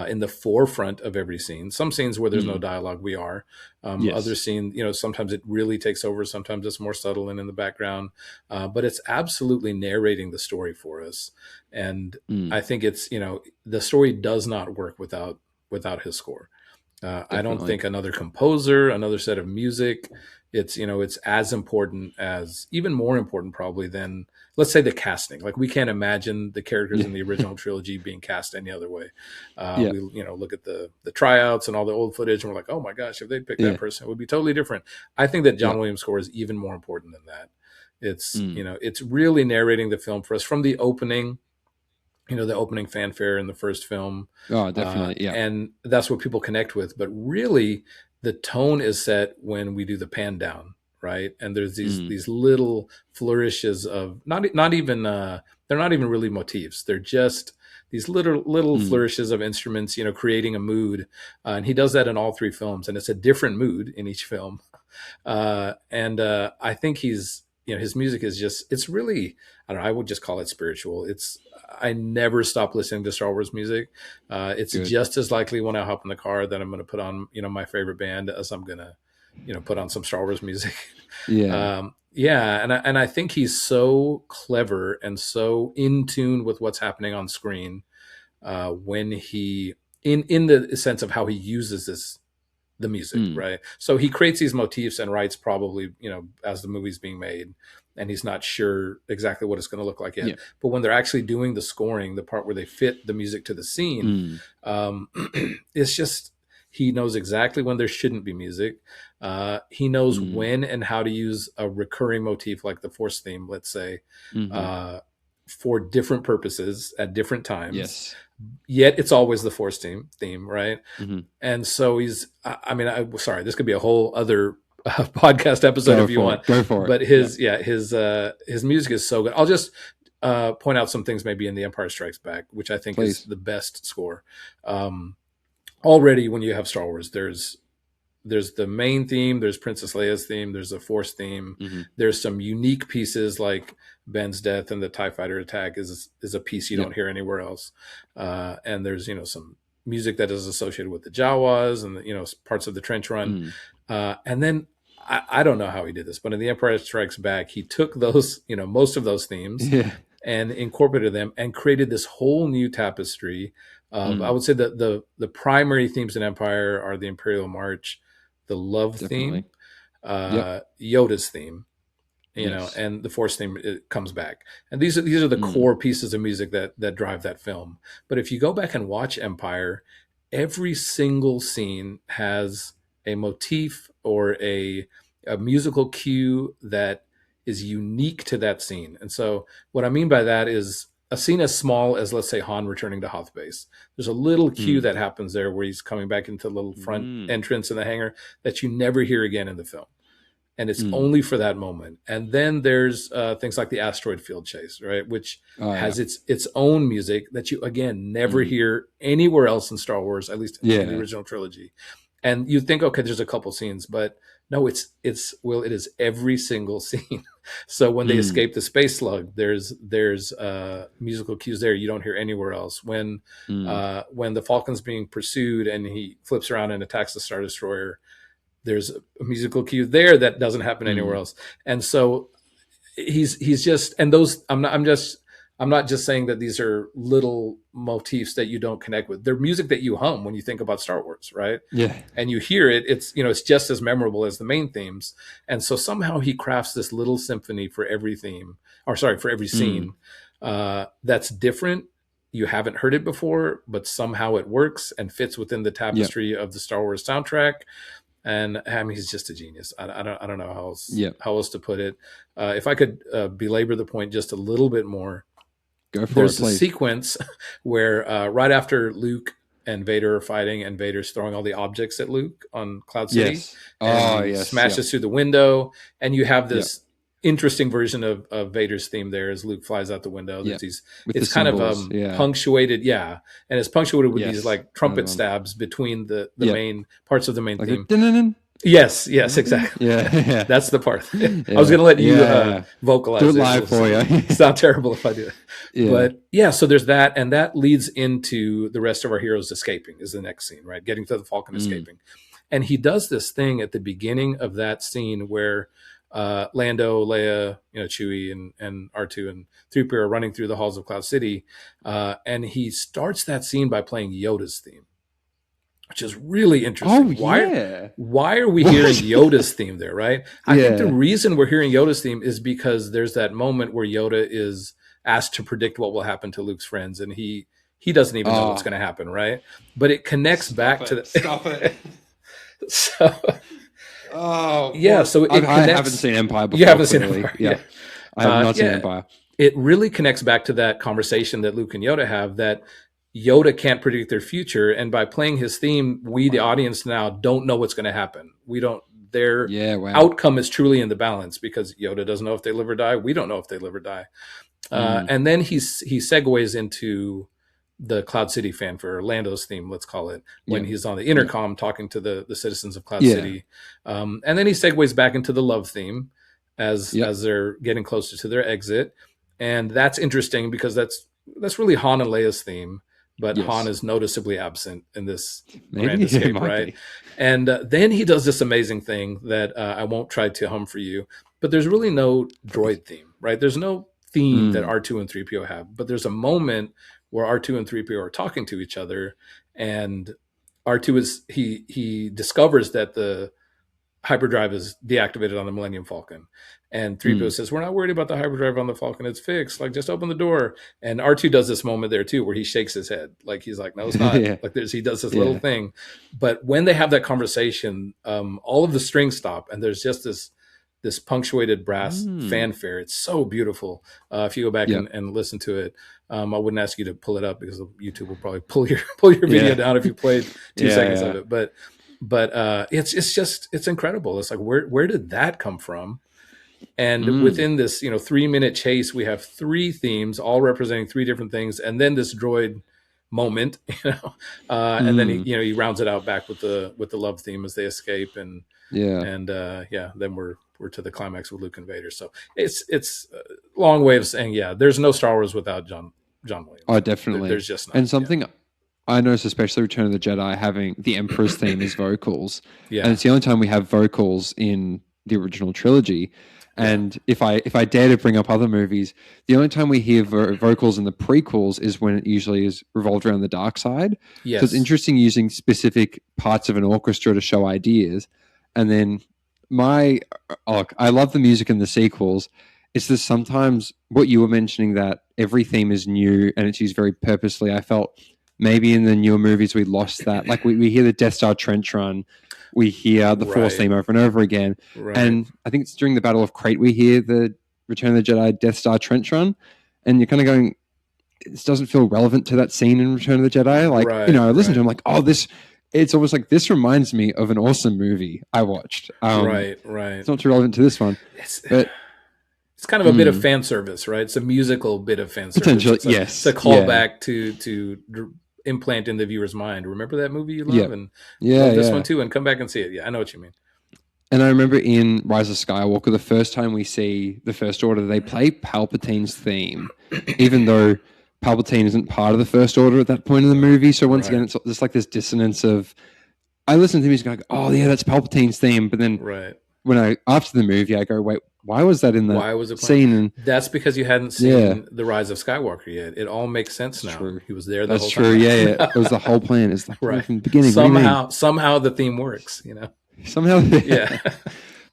in the forefront of every scene. Some scenes where there's no Mm. dialogue, we are. Other Yes. scenes, sometimes it really takes over. Sometimes it's more subtle and in the background, but it's absolutely narrating the story for us. And Mm. I think it's, the story does not work without his score. I don't Definitely. think another composer, another set of music, it's as important, as even more important probably than, let's say, the casting. Like, we can't imagine the characters Yeah. in the original trilogy being cast any other way. Yeah. We look at the tryouts and all the old footage, and we're like, oh my gosh, if they'd picked that Yeah. person, it would be totally different. I think that Yeah. John Williams' score is even more important than that. It's Mm. it's really narrating the film for us from the opening, the opening fanfare in the first film, Oh, definitely. Yeah. and that's what people connect with. But really, the tone is set when we do the pan down, right? And there's Mm. these little flourishes of, not even they're not even really motifs. They're just these little Mm. flourishes of instruments, creating a mood. And he does that in all three films, and it's a different mood in each film. And I think his music is just, it's really, I don't know, I would just call it spiritual. I never stop listening to Star Wars music. It's Good. just as likely when I hop in the car that I'm going to put on, my favorite band, as I'm going to, put on some Star Wars music. Yeah. Yeah. And I think he's so clever and so in tune with what's happening on screen, when he, in the sense of how he uses the music, Mm. right? So he creates these motifs and writes, probably, as the movie's being made, and he's not sure exactly what it's going to look like yet. Yeah. But when they're actually doing the scoring, the part where they fit the music to the scene, Mm. um, it's just, he knows exactly when there shouldn't be music. He knows Mm. when and how to use a recurring motif like the Force theme, let's say, Mm-hmm. uh, for different purposes at different times. Yes. Yet it's always the Force theme, right? Mm-hmm. And so sorry, this could be a whole other podcast episode if you want. Go for it. But his music is so good. I'll just point out some things maybe in The Empire Strikes Back, which I think is Please. the best score. Already, when you have Star Wars, there's the main theme, there's Princess Leia's theme, there's the Force theme, Mm-hmm. there's some unique pieces like Ben's death and the TIE fighter attack is a piece you Yeah. don't hear anywhere else. And there's, some music that is associated with the Jawas and parts of the trench run. And then I don't know how he did this, but in The Empire Strikes Back, he took those, most of those themes Yeah. and incorporated them and created this whole new tapestry of, I would say that the primary themes in Empire are the Imperial March, the love Definitely. theme, Yep. Yoda's theme, Yes. and the Force theme, it comes back. And these are the core pieces of music that drive that film. But if you go back and watch Empire, every single scene has a motif or a musical cue that is unique to that scene. And so what I mean by that is a scene as small as, let's say, Han returning to Hoth base. There's a little cue Mm. that happens there where he's coming back into the little front Mm. entrance in the hangar that you never hear again in the film. And it's Mm. only for that moment. And then there's things like the asteroid field chase, right, which Oh, yeah. has its own music that you again never Mm. hear anywhere else in Star Wars, at least in the Yeah. original trilogy. And you think, okay, there's a couple scenes, but no, it is every single scene. So when they Mm. escape the space slug, there's musical cues there you don't hear anywhere else. Mm. When the Falcon's being pursued and he flips around and attacks the Star Destroyer, there's a musical cue there that doesn't happen anywhere Mm. else. And so he's just, and those I'm not just saying that these are little motifs that you don't connect with. They're music that you hum when you think about Star Wars, right? Yeah. And you hear it, it's just as memorable as the main themes. And so somehow he crafts this little symphony for every theme, or sorry, for every scene, that's different. You haven't heard it before, but somehow it works and fits within the tapestry of the Star Wars soundtrack. And I mean, he's just a genius. I don't know how else to put it. If I could belabor the point just a little bit more, Go for there's it, a please. sequence where right after Luke and Vader are fighting, and Vader's throwing all the objects at Luke on Cloud City, Yes. and Oh, he yes. smashes through the window, and you have Yep. this interesting version of Vader's theme there as Luke flies out the window. Yep. These, With it's the kind symbols. of punctuated, and it's punctuated with Yes. these like trumpet stabs between the Yep. main parts of the main Like theme. a Yes, exactly. Yeah. That's the part. I was going to let you vocalize Do it live for you. It sounds terrible if I do it. Yeah. But yeah, so there's that, and that leads into the rest of our heroes escaping is the next scene, right? Getting to the Falcon, escaping. And he does this thing at the beginning of that scene where Lando, Leia, Chewie, and R2 and 3PO are running through the halls of Cloud City, and he starts that scene by playing Yoda's theme, which is really interesting. Why are we hearing Yoda's theme there, right? I think the reason we're hearing Yoda's theme is because there's that moment where Yoda is asked to predict what will happen to Luke's friends, and he doesn't even know what's going to happen, right? But it connects back to the... Stop it. So... So I haven't seen Empire before. You haven't seen Empire. Yeah. I have not seen Empire. It really connects back to that conversation that Luke and Yoda have, that Yoda can't predict their future, and by playing his theme, we, the audience, now don't know what's going to happen. We don't. Their outcome is truly in the balance, because Yoda doesn't know if they live or die. We don't know if they live or die. And then he segues into the Cloud City fanfare, or Lando's theme, let's call it, when he's on the intercom talking to the citizens of Cloud City. And then he segues back into the love theme as they're getting closer to their exit. And that's interesting because that's really Han and Leia's theme. But Han is noticeably absent in this grand escape, right? And then he does this amazing thing that I won't try to hum for you, but there's really no droid theme, right? There's no theme that R2 and 3PO have, but there's a moment where R2 and 3PO are talking to each other, and R2 he discovers that the hyperdrive is deactivated on the Millennium Falcon. And 3PO says, "We're not worried about the hyperdrive on the Falcon. It's fixed. Like, just open the door." And R2 does this moment there too, where he shakes his head. Like, he's like, "No, it's not." Like, he does this little thing. But when they have that conversation, all of the strings stop, and there's just this punctuated brass fanfare. It's so beautiful. If you go back and listen to it, I wouldn't ask you to pull it up because YouTube will probably pull your video down if you played 2 seconds of it. But it's incredible. It's like, where did that come from? And within this 3-minute chase, we have 3 themes, all representing 3 different things, and then this droid moment, and then he rounds it out back with the love theme as they escape, and then we're to the climax with Luke and Vader. So it's a long way of saying, there's no Star Wars without John Williams. Oh, definitely. There's just not. And something I noticed, especially Return of the Jedi, having the Emperor's theme as vocals. And it's the only time we have vocals in the original trilogy. And if I dare to bring up other movies, the only time we hear vocals in the prequels is when it usually is revolved around the dark side. Yes. So it's interesting using specific parts of an orchestra to show ideas. And then I love the music in the sequels. It's just sometimes what you were mentioning, that every theme is new and it's used very purposely. I felt maybe in the newer movies we lost that. Like we hear the Death Star trench run, we hear the Force theme over and over again, and I think it's during the Battle of Crate we hear the Return of the Jedi Death Star trench run, and you're kind of going, this doesn't feel relevant to that scene in Return of the Jedi. Like, I listen to him like, oh, this. It's almost like this reminds me of an awesome movie I watched. Right. It's not too relevant to this one, but it's kind of a bit of fan service, right? It's a musical bit of fan service. Potentially, yes. It's a callback to implant in the viewer's mind. Remember that movie you love, and love this one too, and come back and see it. Yeah, I know what you mean. And I remember in Rise of Skywalker, the first time we see the First Order, they play Palpatine's theme, even though Palpatine isn't part of the First Order at that point in the movie. So once again, it's just like this dissonance of, I listen to the music and I go, oh yeah, that's Palpatine's theme. But then when after the movie, I go, wait, why was that in the scene? And that's because you hadn't seen The Rise of Skywalker yet. It all makes sense now. True. He was there the whole time. That's true, yeah. It was the whole plan. It's like from the beginning. Somehow the theme works, Somehow, yeah.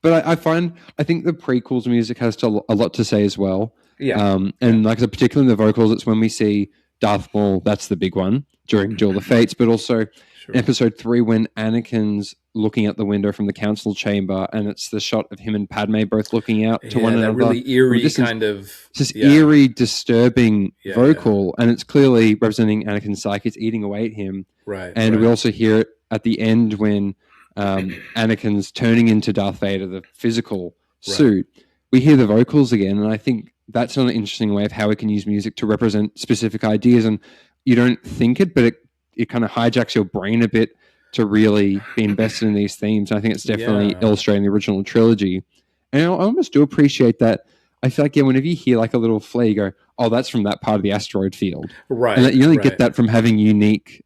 But I think the prequels music has a lot to say as well. Yeah. And like I said, particularly in the vocals, it's when we see Darth Maul, that's the big one, during Duel of the Fates, but also Episode 3 when Anakin's looking out the window from the council chamber, and it's the shot of him and Padme both looking out to one another. Really eerie kind of... Just eerie, disturbing vocal, and it's clearly representing Anakin's psyche. It's eating away at him. Right. And we also hear it at the end when Anakin's turning into Darth Vader, the physical suit. We hear the vocals again, and I think that's an interesting way of how we can use music to represent specific ideas. And you don't think it, but it kind of hijacks your brain a bit to really be invested in these themes. I think it's definitely illustrating the original trilogy. And I almost do appreciate that. I feel like, whenever you hear like a little flea, you go, oh, that's from that part of the asteroid field. Right. And you only get that from having unique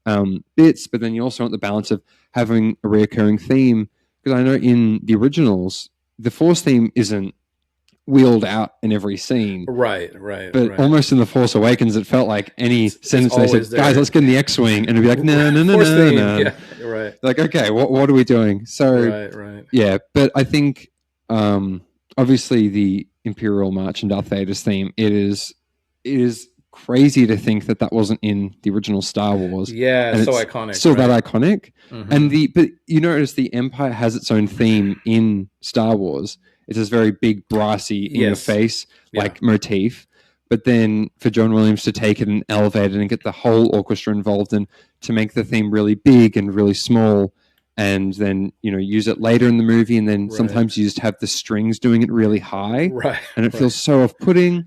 bits, but then you also want the balance of having a reoccurring theme. Because I know in the originals, the Force theme isn't wheeled out in every scene. Right. But almost in The Force Awakens, it felt like any sentence they said, guys, let's get in the X-Wing. And it'd be like, no. Yeah, right. Like, okay, what are we doing? So, right. Yeah, but I think, obviously, the Imperial March and Darth Vader's theme, it is crazy to think that wasn't in the original Star Wars. Yeah, and so iconic. Still that iconic. Mm-hmm. And but you notice the Empire has its own theme in Star Wars. It's this very big, brassy, in your face, like motif. But then for John Williams to take it and elevate it and get the whole orchestra involved and to make the theme really big and really small, and then use it later in the movie, and then sometimes you just have the strings doing it really high, and it feels so off-putting.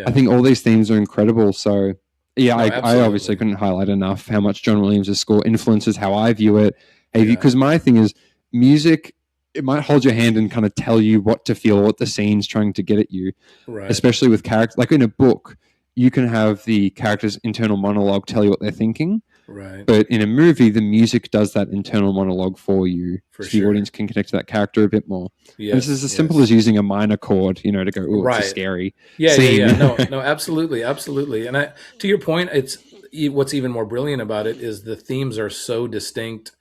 I think all these themes are incredible. So I obviously couldn't highlight enough how much John Williams' score influences how I view it. Because my thing is, music, it might hold your hand and kind of tell you what to feel, what the scene's trying to get at you, especially with characters. Like in a book, you can have the character's internal monologue tell you what they're thinking. Right. But in a movie, the music does that internal monologue for you. The audience can connect to that character a bit more. Yes, and this is as simple as using a minor chord, to go, oh, it's a scary scene. Yeah. No, absolutely. And to your point, what's even more brilliant about it is the themes are so distinct.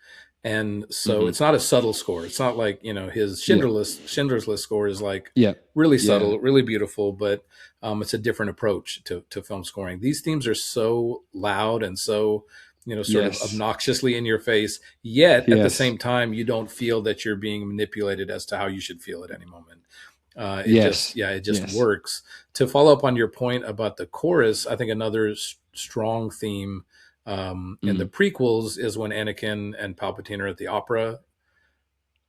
And so it's not a subtle score. It's not like, his Schindler's List score is like really subtle, really beautiful, but it's a different approach to film scoring. These themes are so loud and so, sort of obnoxiously in your face, yet at the same time, you don't feel that you're being manipulated as to how you should feel at any moment. It just works. To follow up on your point about the chorus, I think another strong theme in the prequels is when Anakin and Palpatine are at the opera,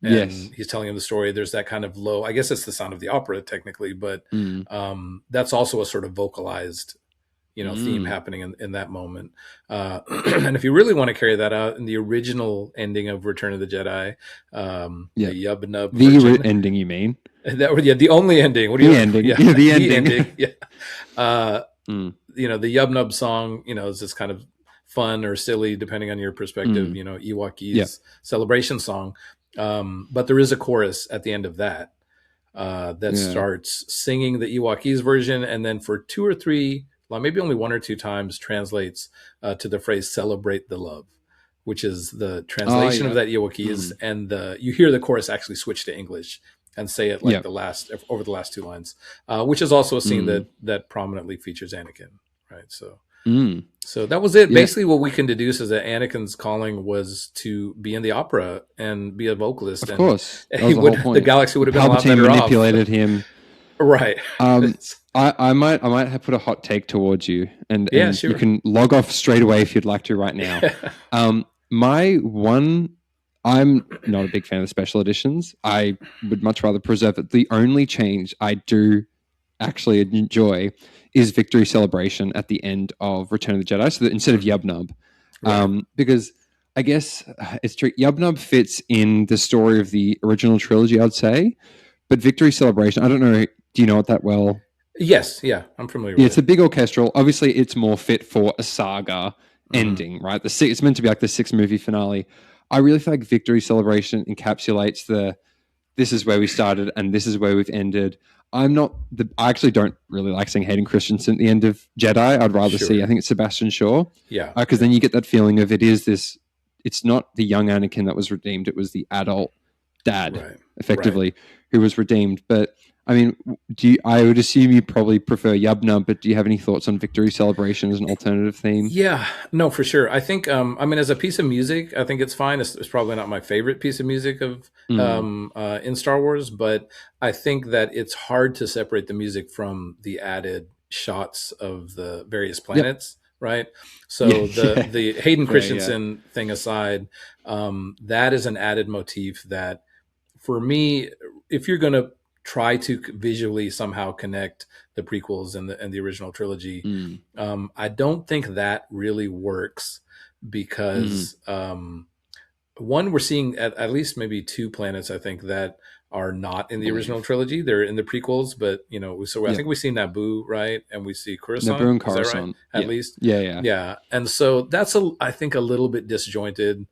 and he's telling him the story. There's that kind of low, I guess it's the sound of the opera technically, but that's also a sort of vocalized theme happening in that moment. And if you really want to carry that out in the original ending of Return of the Jedi, the Yub Nub ending, you mean? The only ending. What do you ending? Yeah, the ending. The Yub Nub song, is this kind of fun or silly, depending on your perspective, Ewoki's celebration song. But there is a chorus at the end of that starts singing the Ewoki's version, and then for two or three, maybe only one or two times, translates to the phrase "celebrate the love," which is the translation of that Ewoki's, and you hear the chorus actually switch to English and say it like over the last two lines, which is also a scene that prominently features Anakin, right? So. Mm. So that was it. Yeah, Basically, what we can deduce is that Anakin's calling was to be in the opera and be a vocalist, of and course. That he was the whole would the point. galaxy would have been a lot Palpatine better off. manipulated him. Right. Um, I might have put a hot take towards you, and Yeah, you sure. can log off straight away if you'd like to right now. My one, I'm not a big fan of the special editions. I would much rather preserve it. The only change I do actually enjoy is Victory Celebration at the end of Return of the Jedi. So that instead of Yub Nub, Right. because I guess it's true. Yub Nub fits in the story of the original trilogy, I'd say. But Victory Celebration, I don't know. Do you know it that well? Yes. Yeah, I'm familiar Yeah, with it's a it. big orchestral. Obviously, it's more fit for a saga Hmm. ending, right? It's meant to be like the 6 movie finale. I really feel like Victory Celebration encapsulates the this is where we started and this is where we've ended. I actually don't really like seeing Hayden Christensen at the end of Jedi. I'd rather see, I Sure. think it's Sebastian Shaw, Yeah. because Yeah. then you get that feeling of it's not the young Anakin that was redeemed, it was the adult dad, Right. Right. effectively, who was redeemed. But I mean, I would assume you probably prefer Yubna, but do you have any thoughts on Victory Celebration as an alternative theme? Yeah, no, for sure. I think, I mean, as a piece of music, I think it's fine. It's probably not my favorite piece of music of Mm. in Star Wars, but I think that it's hard to separate the music from the added shots of the various Yep. planets, right? Yeah. So the Hayden Fair, yeah. Christensen thing aside, that is an added motif that, for me, if you're going to try to visually somehow connect the prequels and the original trilogy, Mm. I don't think that really works Mm. because one, we're seeing at least maybe two planets, I think, that are not in I the original believe. trilogy. They're in the prequels, but so I Yep. think we see Naboo, right, and we see Naboo Coruscant. and Is that right? Coruscant. At Yeah. least, Yeah, yeah. yeah. And so that's I think, a little bit disjointed.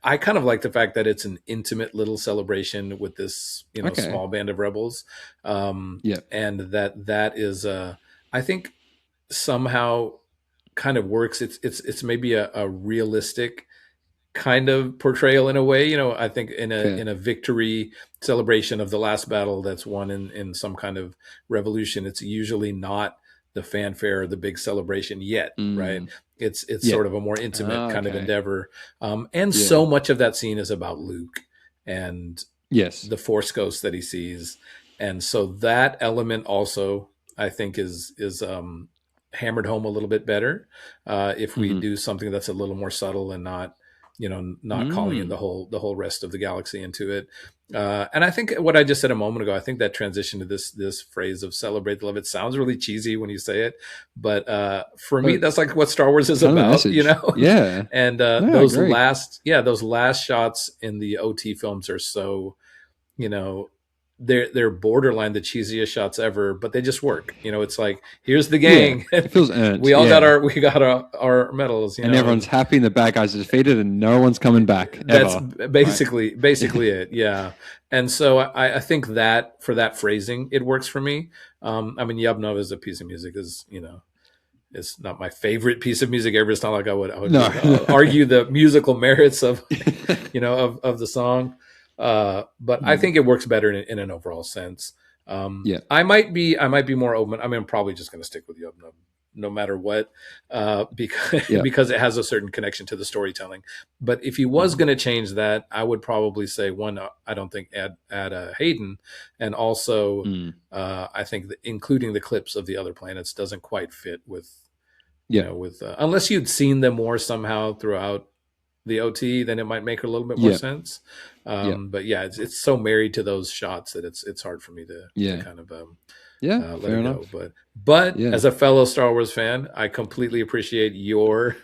I kind of like the fact that it's an intimate little celebration with this, Okay. small band of rebels, Yep. and that is, I think, somehow kind of works. It's maybe a realistic kind of portrayal in a way. I think Fair. in a victory celebration of the last battle that's won in some kind of revolution, it's usually not the fanfare or the big celebration yet, right? Mm. It's Yep. sort of a more intimate kind of Okay. endeavor, and Yeah. so much of that scene is about Luke and Yes. the Force ghost that he sees, and so that element also, I think, is hammered home a little bit better if we Mm-hmm. do something that's a little more subtle and not calling in Mm. the whole rest of the galaxy into it. And I think what I just said a moment ago, I think that transition to this phrase of "celebrate the love," it sounds really cheesy when you say it, but for me, But that's like what Star Wars is kind of the about, message. Yeah. and No, I agree. those last shots in the OT films are so, you know they're borderline the cheesiest shots ever, but they just work. It's like, here's the Yeah. gang. It feels earned. we all got Yeah. our medals, And everyone's and happy and the bad guys are defeated and no one's coming back that's ever. Right. basically it. Yeah. And so I think that for that phrasing, it works for me. I mean, Yabnov is a piece of music, is, it's not my favorite piece of music ever. It's not like I would No. argue the musical merits of of the song, but I Mm. think it works better in an overall sense. Yeah. I might be more open. I mean, I'm probably just going to stick with Yub no matter what, because Yeah. because it has a certain connection to the storytelling. But if he was Mhm. going to change that, I would probably say, one, I don't think add Hayden, and also Mm. I think that including the clips of the other planets doesn't quite fit with Yeah. unless you'd seen them more somehow throughout the OT, then it might make a little bit more Yeah. sense. Yeah. But yeah, it's so married to those shots that it's hard for me to Yeah. kind of Yeah. let Fair it go. enough. But Yeah. as a fellow Star Wars fan, I completely appreciate your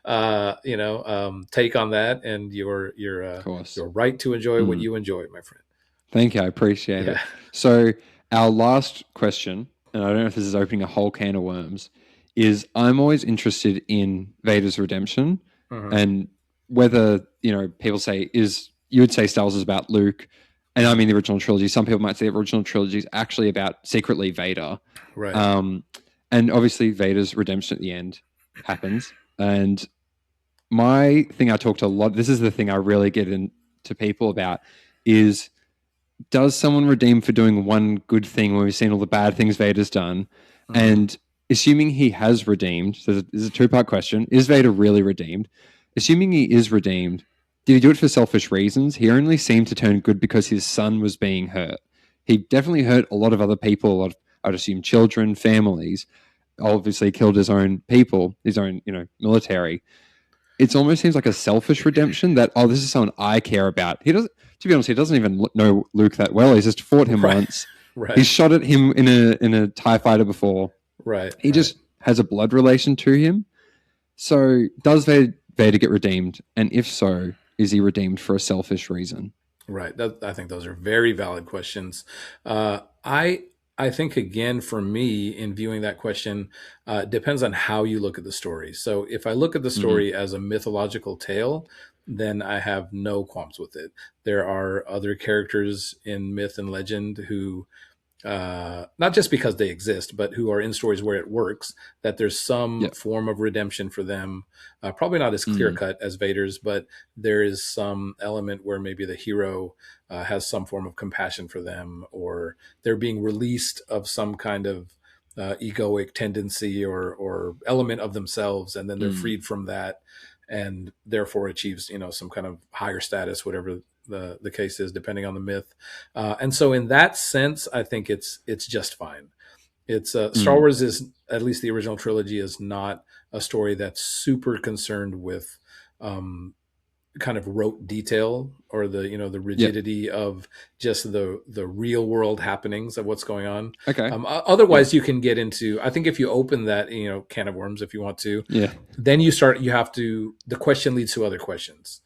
take on that, and Of course. your right to enjoy what Mm. you enjoy, my friend. Thank you. I appreciate Yeah. it. So, our last question, and I don't know if this is opening a whole can of worms, is I'm always interested in Vader's redemption Mhm. and whether, people say, you would say Star Wars is about Luke. And I mean, the original trilogy. Some people might say the original trilogy is actually about secretly Vader. Right. And obviously, Vader's redemption at the end happens. And my thing I talk to a lot, this is the thing I really get into people about, is does someone redeem for doing one good thing when we've seen all the bad things Vader's done? Mhm. And assuming he has redeemed, so there's a two-part question. Is Vader really redeemed? Assuming he is redeemed, did he do it for selfish reasons? He only seemed to turn good because his son was being hurt. He definitely hurt a lot of other people, a lot of, I'd assume, children, families. Obviously killed his own people, his own, military. It almost seems like a selfish redemption that, oh, this is someone I care about. He doesn't, to be honest, he doesn't even know Luke that well. He's just fought him Right. once. Right. He's shot at him in a TIE fighter before. Right. He just has a blood relation to him. So does Vader get redeemed? And if so, is he redeemed for a selfish reason? Right. I think those are very valid questions. I think again for me in viewing that question depends on how you look at the story. So if I look at the story as a mythological tale, then I have no qualms with it. There are other characters in myth and legend who not just because they exist, but who are in stories where it works, that there's some form of redemption for them. Probably not as clear cut as Vader's, but there is some element where maybe the hero has some form of compassion for them, or they're being released of some kind of egoic tendency or element of themselves, and then they're freed from that, and therefore achieves some kind of higher status, whatever the case is, depending on the myth. And so in that sense, I think it's just fine. It's Star Wars is, at least the original trilogy, is not a story that's super concerned with kind of rote detail or the rigidity of just the real world happenings of what's going on. Okay. Otherwise, you can get into. I think if you open that can of worms, if you want to, then the question leads to other questions.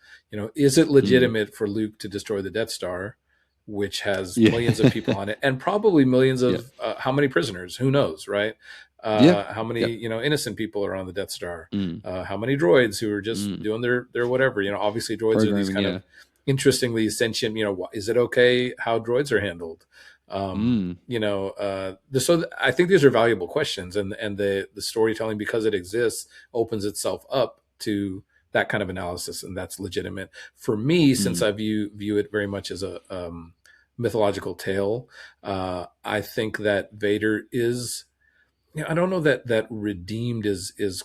Is it legitimate for Luke to destroy the Death Star, which has millions of people on it, and probably millions of how many prisoners? Who knows, right? How many innocent people are on the Death Star? How many droids who are just doing their whatever? Obviously droids are these kind of interestingly sentient. Is it okay how droids are handled? So I think these are valuable questions, and the storytelling, because it exists, opens itself up to that kind of analysis, and that's legitimate for me, since I view it very much as a mythological tale. I think that Vader is. I don't know that redeemed is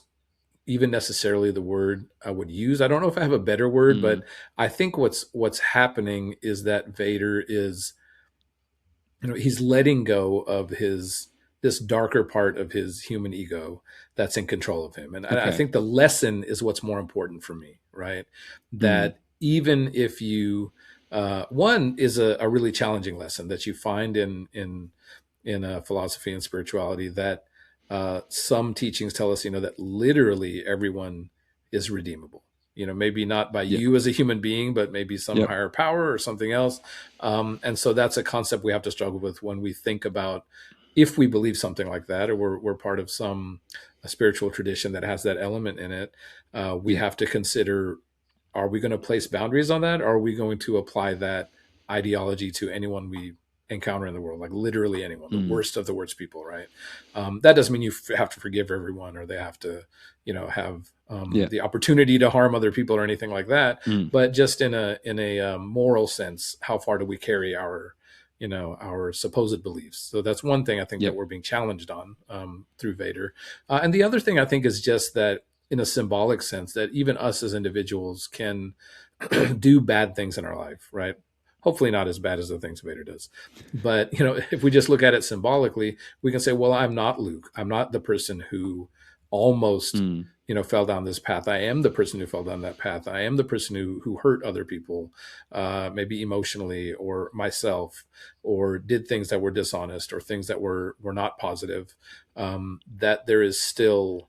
even necessarily the word I would use. I don't know if I have a better word, but I think what's happening is that Vader is, he's letting go of this darker part of his human ego that's in control of him. And I think the lesson is what's more important for me, right? That even if you, one is a really challenging lesson that you find in philosophy and spirituality, that some teachings tell us, that literally everyone is redeemable. Maybe not by you as a human being, but maybe some higher power or something else. And so that's a concept we have to struggle with when we think about, if we believe something like that, or we're part of a spiritual tradition that has that element in it. We have to consider, are we going to place boundaries on that? Or are we going to apply that ideology to anyone we encounter in the world, like literally anyone, the worst of the worst people, right? That doesn't mean you have to forgive everyone, or they have to, have the opportunity to harm other people or anything like that. But just in a moral sense, how far do we carry our supposed beliefs? So that's one thing I think that we're being challenged on through Vader. And the other thing I think is just that, in a symbolic sense, that even us as individuals can do bad things in our life, right? Hopefully not as bad as the things Vader does. But, if we just look at it symbolically, we can say, well, I'm not Luke. I'm not the person who almost, fell down this path. I am the person who fell down that path. I am the person who hurt other people, maybe emotionally, or myself, or did things that were dishonest, or things that were not positive. That there is still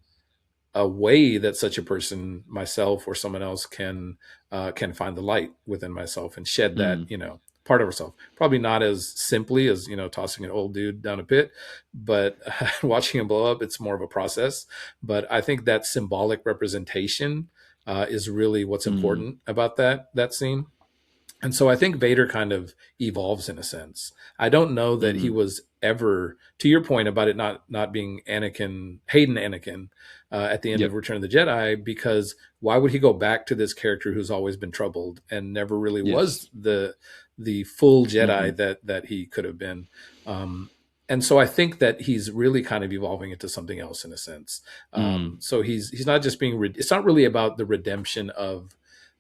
a way that such a person, myself or someone else, can find the light within myself and shed that part of herself. Probably not as simply as tossing an old dude down a pit, but watching him blow up, it's more of a process. But I think that symbolic representation is really what's important about that scene. And so I think Vader kind of evolves in a sense. I don't know that he was ever, to your point about it not being Hayden Anakin at the end of Return of the Jedi, because why would he go back to this character who's always been troubled and never really was the full Jedi that he could have been? and so I think that he's really kind of evolving into something else in a sense. Mm. So he's not just being. It's not really about the redemption of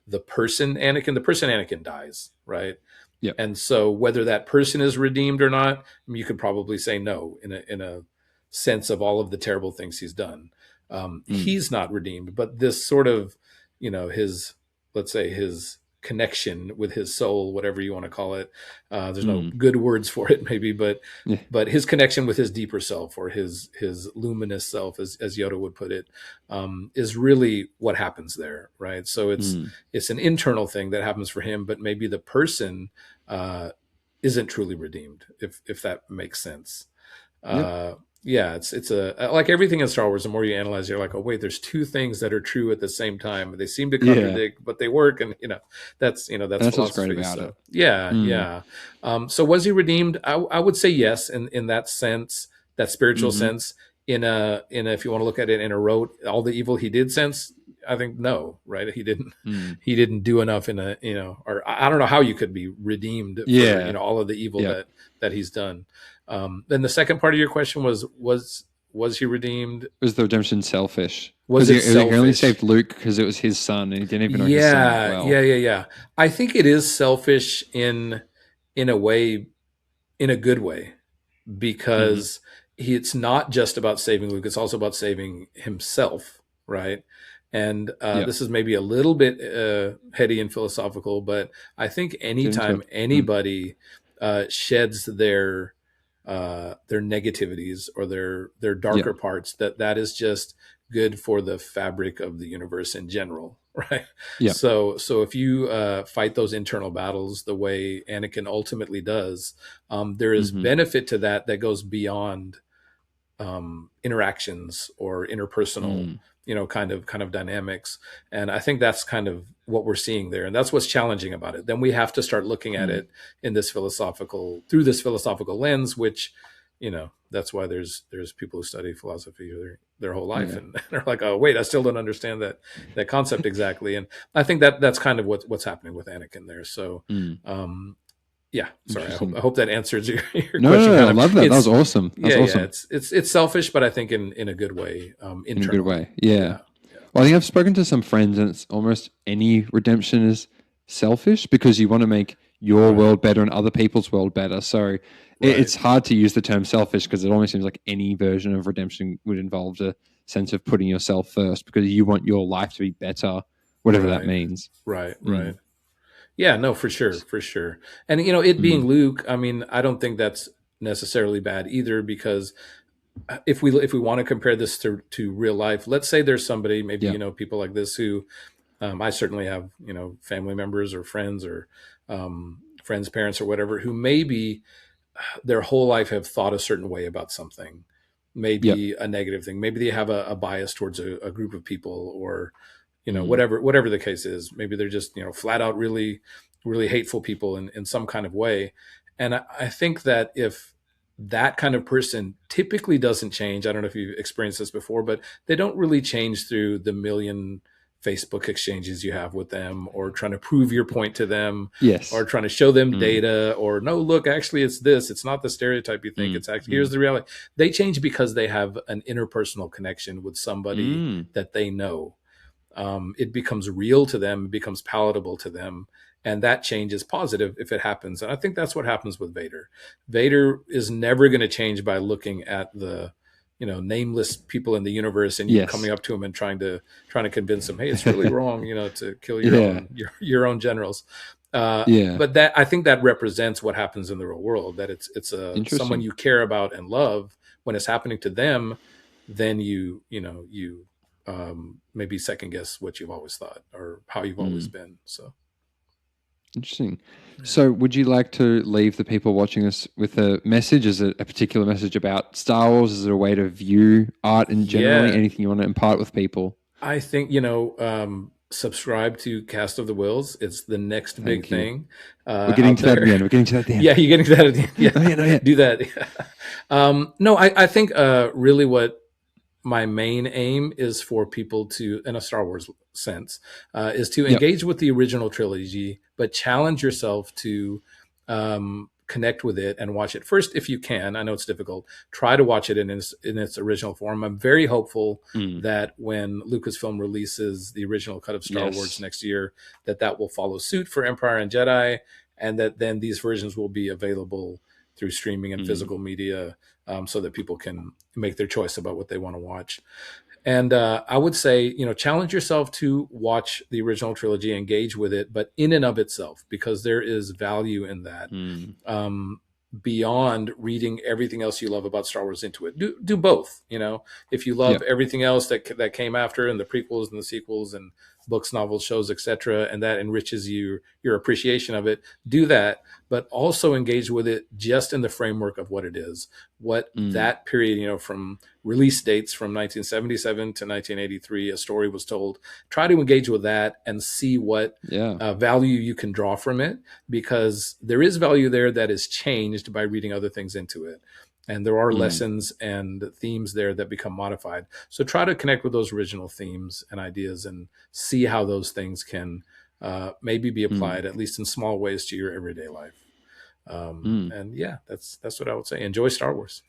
the person Anakin. The person Anakin dies, right? Yep. And so whether that person is redeemed or not, I mean, you could probably say no in a sense of all of the terrible things he's done. Mm. He's not redeemed, but this sort of, his, let's say, his connection with his soul, whatever you want to call it. There's no Mm. good words for it, maybe, but Yeah. his connection with his deeper self, or his luminous self, as Yoda would put it, is really what happens there, right? So Mm. it's an internal thing that happens for him, but maybe the person uh, isn't truly redeemed, if that makes sense. Yep. Uh, yeah, it's a like everything in Star Wars. The more you analyze, you're like, oh wait, there's two things that are true at the same time. They seem to Yeah. contradict, but they work, and that's That's what's great philosophy. about it. So yeah, Mm. yeah. So was he redeemed? I would say yes, in that sense, that spiritual Mm-hmm. sense. In a if you want to look at it in a rote, all the evil he did sense, I think no, right? He didn't Mm. he didn't do enough in a or I don't know how you could be redeemed for Yeah. all of the evil Yep. that he's done. Then the second part of your question was he redeemed? Was the redemption selfish? Was Because it he only selfish? saved Luke because it was his son, and he didn't even know his son that Yeah, yeah, well. yeah, yeah. I think it is selfish in a way, in a good way, Mm-hmm. because it's not just about saving Luke; it's also about saving himself, right? And Yep. this is maybe a little bit heady and philosophical, but I think Get into anytime it. Mm. anybody sheds their negativities or their Yeah. darker parts, that is just good for the fabric of the universe in general, right? Yep. So if you fight those internal battles the way Anakin ultimately does, there is Mm-hmm. benefit to that goes beyond interactions or interpersonal, Mm. kind of dynamics. And I think that's kind of what we're seeing there, and that's what's challenging about it. Then we have to start looking at Mm. it through this philosophical lens, which that's why there's people who study philosophy their whole life, Yeah. and they're like, oh wait, I still don't understand that concept exactly. And I think that's kind of what's happening with Anakin there. So Mm. yeah, sorry, I Interesting. hope that answers your No, no, question. no, Kind I of, love that. That was it's awesome. That's yeah, yeah, awesome. it's selfish, but I think in a good way, In a good internally. way. Yeah. Yeah, yeah, Well, I think I've spoken to some friends, and it's almost any redemption is selfish because you want to make your right, world better and other people's world better. So right, it's hard to use the term selfish because it almost seems like any version of redemption would involve a sense of putting yourself first because you want your life to be better, whatever that right, means. right, right. Mm. Yeah, no, for sure, for sure. And it being Mm. Luke, I mean, I don't think that's necessarily bad either, because if we want to compare this to real life, let's say there's somebody, maybe Yeah. people like this who I certainly have family members or friends, or friends' parents or whatever, who maybe their whole life have thought a certain way about something, Yep. maybe a negative thing, maybe they have a bias towards a group of people, or Mm. whatever the case is. Maybe they're just flat out really really hateful people in some kind of way. And I think that if that kind of person typically doesn't change, I don't know if you've experienced this before, but they don't really change through the million Facebook exchanges you have with them, or trying to prove your point to them, or Yes. trying to show them Mm. data, or no, look, actually it's this, it's not the stereotype you think, Mm. it's actually here's Mm. the reality. They change because they have an interpersonal connection with somebody Mm. that they know. It becomes real to them, it becomes palatable to them, and that change is positive if it happens. And I think that's what happens with Vader. Vader is never going to change by looking at the nameless people in the universe, and you coming Yes. up to him and trying to convince him, hey, it's really wrong, to kill your Yeah. own your own generals. Yeah. But that, I think that represents what happens in the real world, that it's someone Interesting. you care about and love. When it's happening to them, then you maybe second guess what you've always thought or how you've always Mm. been. So Interesting. yeah, So, would you like to leave the people watching us with a message? Is it a particular message about Star Wars? Is it a way to view art in generally? yeah. Anything you want to impart with people? I think subscribe to Cast of the Wills. It's the next big Thank you. thing We're getting out to that at there. the end. We're getting to that at the end. Yeah, you're getting to that at the end. Not Yeah, yet, not yet. do that. No, I think really what my main aim is for people to, in a Star Wars sense, is to Yep. engage with the original trilogy, but challenge yourself to connect with it and watch it first if you can. I know it's difficult. Try to watch it in its original form. I'm very hopeful that when Lucasfilm releases the original cut of Star Wars next year, that will follow suit for Empire and Jedi, and that then these versions will be available through streaming and physical media, so that people can make their choice about what they want to watch. And I would say, challenge yourself to watch the original trilogy, engage with it, but in and of itself, because there is value in that. Beyond reading everything else you love about Star Wars into it. Do both. If you love everything else that came after, and the prequels and the sequels and books, novels, shows, etc., and that enriches your appreciation of it, do that, but also engage with it just in the framework of what it is, what that period, from release dates from 1977 to 1983, a story was told. Try to engage with that and see what value you can draw from it, because there is value there that is changed by reading other things into it. And there are lessons and themes there that become modified. So try to connect with those original themes and ideas and see how those things can maybe be applied, at least in small ways, to your everyday life. And yeah, that's what I would say. Enjoy Star Wars.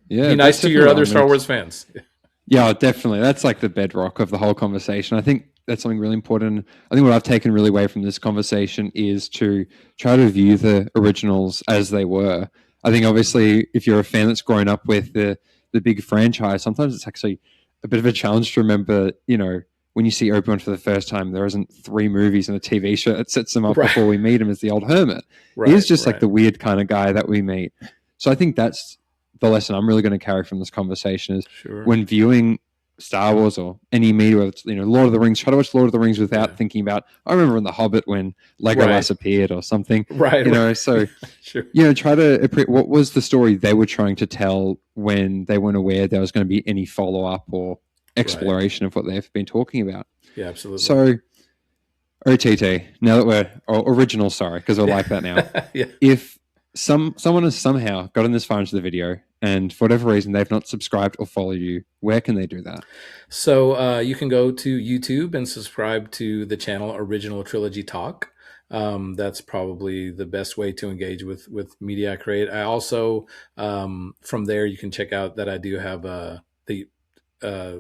Yeah, be nice to your other Star Wars fans. Yeah, definitely. That's like the bedrock of the whole conversation. I think that's something really important. I think what I've taken really away from this conversation is to try to view the originals as they were. I think obviously if you're a fan that's grown up with the big franchise, sometimes it's actually a bit of a challenge to remember, when you see Obi-Wan for the first time, there isn't 3 movies and a TV show that sets him up before we meet him as the old hermit. He's just like the weird kind of guy that we meet. So I think that's the lesson I'm really going to carry from this conversation is when viewing Star Wars or any media, whether it's, Lord of the Rings, try to watch Lord of the Rings without thinking about, I remember in The Hobbit when Legolas appeared or something. So, try to, what was the story they were trying to tell when they weren't aware there was going to be any follow-up or exploration of what they've been talking about. Yeah, absolutely. So, OTT, now that we're original, sorry, because we're like that now. If someone has somehow gotten this far into the video and for whatever reason they've not subscribed or followed you, where can they do that? So you can go to YouTube and subscribe to the channel Original Trilogy Talk. That's probably the best way to engage with media I create. I also, from there, you can check out that I do have the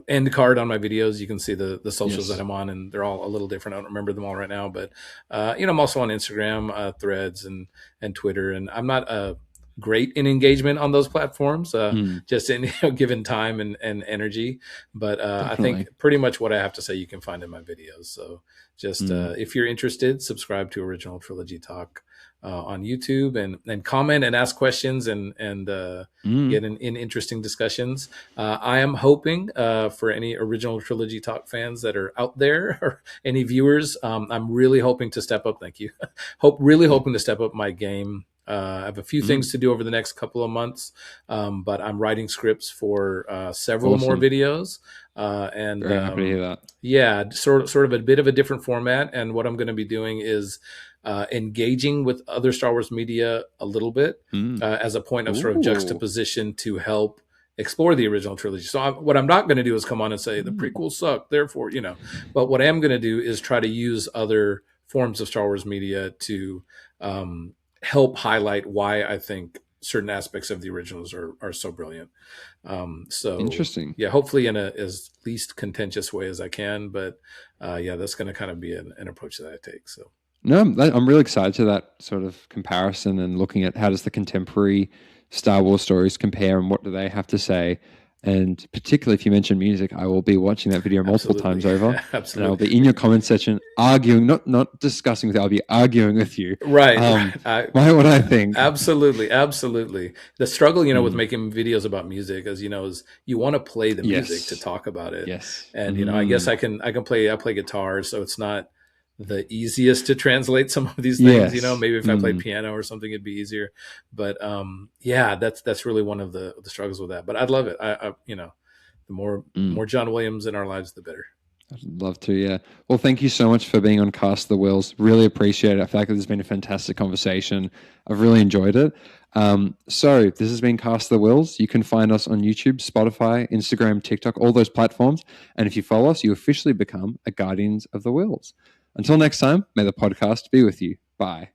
end card on my videos. You can see the socials that I'm on, and they're all a little different. I don't remember them all right now, but I'm also on Instagram, Threads, and Twitter, and I'm not great in engagement on those platforms, just in given time and energy. But I think pretty much what I have to say you can find in my videos. So just if you're interested, subscribe to Original Trilogy Talk on YouTube and comment and ask questions and get in interesting discussions. I am hoping for any Original Trilogy Talk fans that are out there or any viewers, I'm really hoping to step up. Thank you. Hoping to step up my game. I have a few things to do over the next couple of months, but I'm writing scripts for several more videos. And very happy to hear that. Yeah, sort of a bit of a different format. And what I'm going to be doing is engaging with other Star Wars media a little bit as a point of sort of juxtaposition to help explore the original trilogy. So what I'm not going to do is come on and say the prequels suck, therefore, but what I am going to do is try to use other forms of Star Wars media to help highlight why I think certain aspects of the originals are so brilliant. So interesting. Yeah, hopefully in a as least contentious way as I can, but that's going to kind of be an approach that I take. So no, I'm really excited to that sort of comparison and looking at how does the contemporary Star Wars stories compare and what do they have to say. And particularly if you mention music, I will be watching that video multiple times over. Absolutely. And I'll be in your comment section arguing, not discussing with you, I'll be arguing with you. Right. What I think. Absolutely. The struggle, with making videos about music, as is you want to play the music to talk about it. Yes. And I guess I play guitar, so it's not the easiest to translate some of these things. Maybe if I played piano or something, it'd be easier. But that's really one of the struggles with that. But I'd love it. The more John Williams in our lives, the better. I'd love to, yeah. Well, thank you so much for being on Cast the Whills. Really appreciate it. I feel like this has been a fantastic conversation. I've really enjoyed it. So this has been Cast the Whills. You can find us on YouTube, Spotify, Instagram, TikTok, all those platforms. And if you follow us, you officially become a Guardians of the Whills. Until next time, may the podcast be with you. Bye.